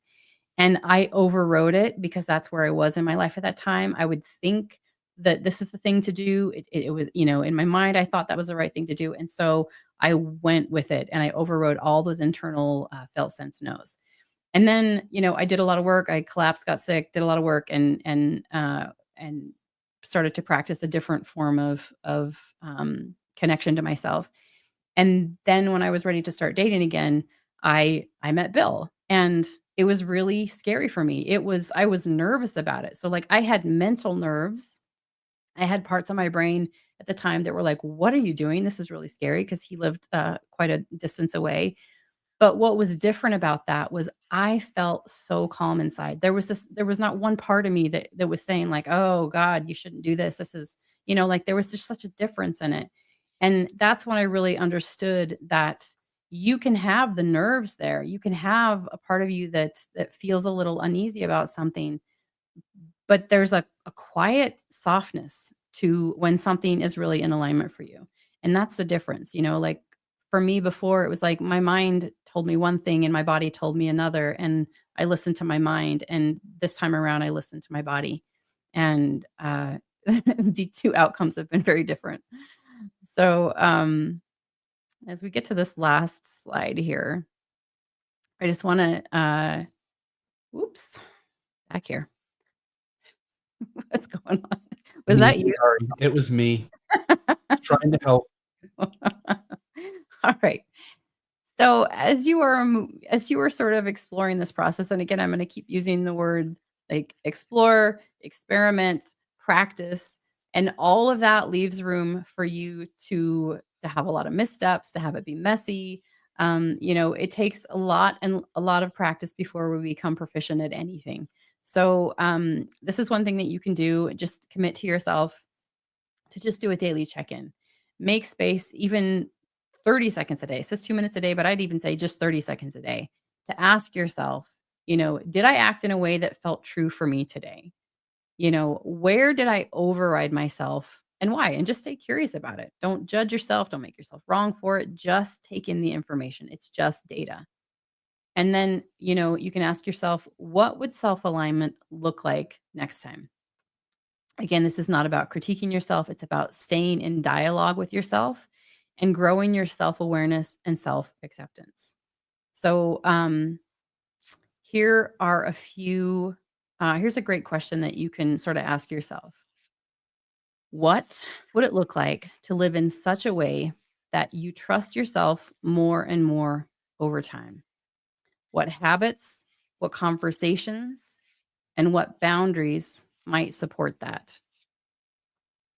And I overrode it because that's where I was in my life at that time. I would think that this is the thing to do. It was, in my mind, I thought that was the right thing to do. And so I went with it and I overrode all those internal felt sense no's. And then, I did a lot of work. I collapsed, got sick, did a lot of work, and started to practice a different form of connection to myself. And then when I was ready to start dating again, I met Bill, and it was really scary for me. I was nervous about it. So, like, I had mental nerves. I had parts of my brain at the time that were like, "What are you doing? This is really scary," because he lived quite a distance away. But what was different about that was I felt so calm inside. There was not one part of me that was saying like, "Oh god, you shouldn't do this. This is," like there was just such a difference in it. And that's when I really understood that you can have the nerves there. You can have a part of you that feels a little uneasy about something, but there's a quiet softness to when something is really in alignment for you. And that's the difference, like for me before it was like my mind told me one thing and my body told me another, and I listened to my mind, and this time around I listened to my body. And the two outcomes have been very different. So, as we get to this last slide here, I just want to oops, back here. What's going on? Was Me, that you? sorry. It was me trying to help. All right. So as you were sort of exploring this process, and again, I'm going to keep using the word like explore, experiment, practice, and all of that leaves room for you to have a lot of missteps, to have it be messy. It takes a lot of practice before we become proficient at anything. So this is one thing that you can do. Just commit to yourself to just do a daily check-in. Make space, even 30 seconds a day. It says 2 minutes a day, but I'd even say just 30 seconds a day to ask yourself, did I act in a way that felt true for me today? Where did I override myself and why? And just stay curious about it. Don't judge yourself. Don't make yourself wrong for it. Just take in the information. It's just data. And then, you can ask yourself, what would self alignment look like next time? Again, this is not about critiquing yourself. It's about staying in dialogue with yourself and growing your self awareness and self acceptance. So, here are a few. Here's a great question that you can sort of ask yourself. What would it look like to live in such a way that you trust yourself more and more over time? What habits, what conversations, and what boundaries might support that?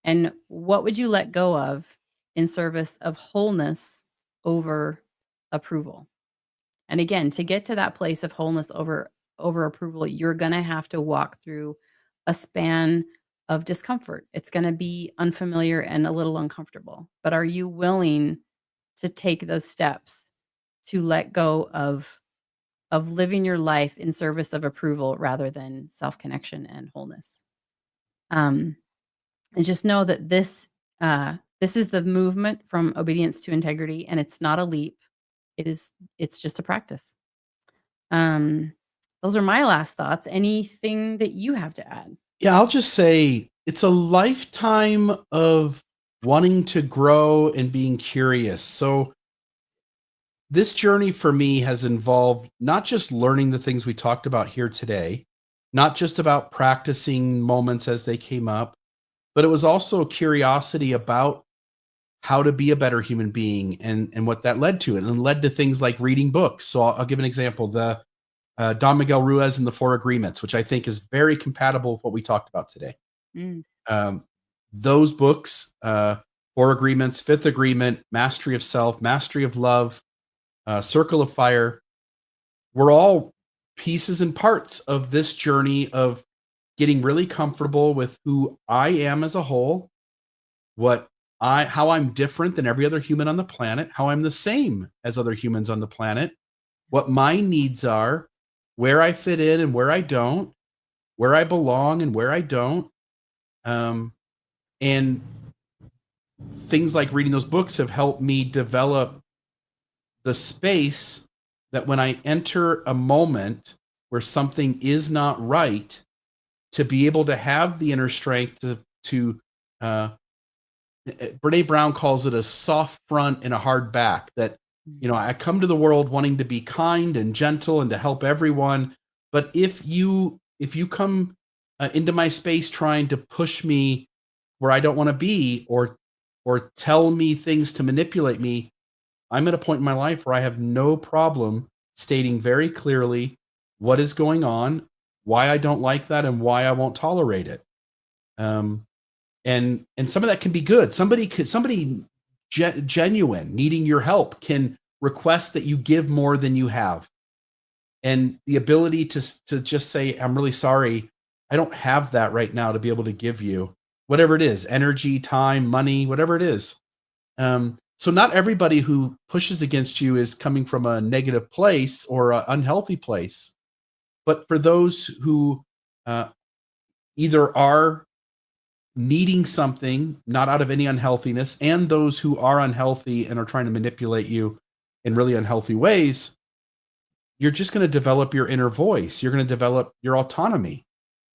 And what would you let go of in service of wholeness over approval? And again, to get to that place of wholeness over approval, you're going to have to walk through a span of discomfort. It's going to be unfamiliar and a little uncomfortable. But are you willing to take those steps to let go of living your life in service of approval rather than self-connection and wholeness? Um, and just know that this is the movement from obedience to integrity, and it's not a leap. It's just a practice. Um, those are my last thoughts. Anything that you have to add? Yeah, I'll just say it's a lifetime of wanting to grow and being curious. So this journey for me has involved not just learning the things we talked about here today, not just about practicing moments as they came up, but it was also curiosity about how to be a better human being and what that led to. And led to things like reading books. So I'll give an example. The Don Miguel Ruiz and the Four Agreements, which I think is very compatible with what we talked about today. Mm. Um, those books, Four Agreements, Fifth Agreement, Mastery of Self, Mastery of Love, Circle of Fire, were all pieces and parts of this journey of getting really comfortable with who I am as a whole, how I'm different than every other human on the planet, how I'm the same as other humans on the planet, what my needs are, where I fit in and where I don't, where I belong and where I don't. And things like reading those books have helped me develop the space that when I enter a moment where something is not right, to be able to have the inner strength to uh, Brene Brown calls it a soft front and a hard back. That, I come to the world wanting to be kind and gentle and to help everyone. But if you come into my space trying to push me where I don't want to be, or tell me things to manipulate me, I'm at a point in my life where I have no problem stating very clearly what is going on, why I don't like that, and why I won't tolerate it. And some of that can be good. Somebody genuine needing your help can request that you give more than you have, and the ability to just say, I'm really sorry, I don't have that right now to be able to give you whatever it is, energy, time, money, whatever it is. So not everybody who pushes against you is coming from a negative place or an unhealthy place, but for those who uh, either are needing something, not out of any unhealthiness, and those who are unhealthy and are trying to manipulate you in really unhealthy ways, you're just going to develop your inner voice. You're going to develop your autonomy.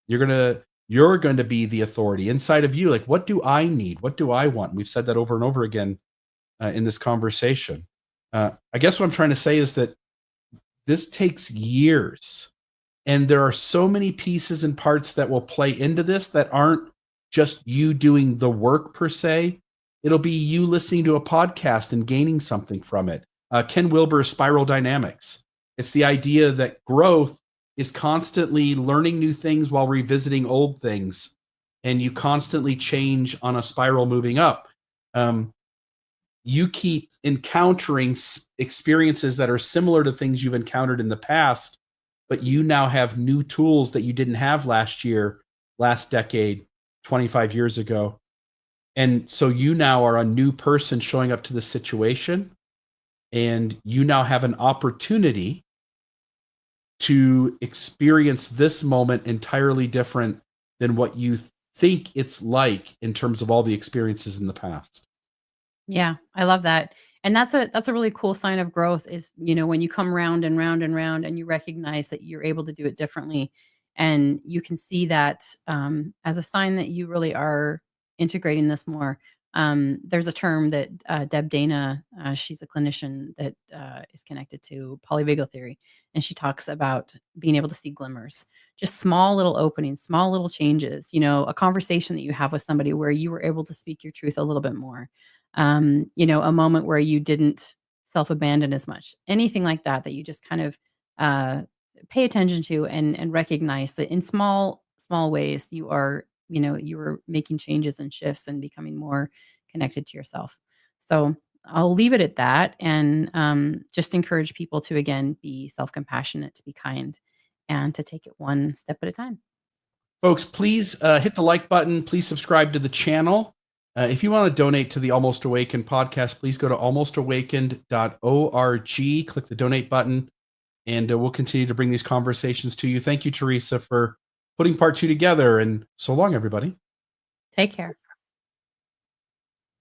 You're going to be the authority inside of you. Like, what do I need? What do I want? We've said that over and over again in this conversation. I guess what I'm trying to say is that this takes years, and there are so many pieces and parts that will play into this that aren't just you doing the work per se. It'll be you listening to a podcast and gaining something from it. Ken Wilber's Spiral Dynamics. It's the idea that growth is constantly learning new things while revisiting old things, and you constantly change on a spiral moving up. You keep encountering experiences that are similar to things you've encountered in the past, but you now have new tools that you didn't have last year, last decade, 25 years ago. And so you now are a new person showing up to the situation, and you now have an opportunity to experience this moment entirely different than what you think it's like in terms of all the experiences in the past. Yeah, I love that. And that's a really cool sign of growth is, when you come round and round and round and you recognize that you're able to do it differently. And you can see that as a sign that you really are integrating this more. There's a term that Deb Dana, she's a clinician that is connected to polyvagal theory. And she talks about being able to see glimmers, just small little openings, small little changes, a conversation that you have with somebody where you were able to speak your truth a little bit more, a moment where you didn't self-abandon as much, anything like that, that you just kind of uh, pay attention to and recognize that in small ways you are making changes and shifts and becoming more connected to yourself. So I'll leave it at that and just encourage people to again be self-compassionate, to be kind, and to take it one step at a time. Folks, please hit the like button. Please subscribe to the channel. If you want to donate to the Almost Awakened podcast, please go to almostawakened.org, click the donate button, and we'll continue to bring these conversations to you. Thank you, Teresa, for putting part two together. And so long, everybody. Take care.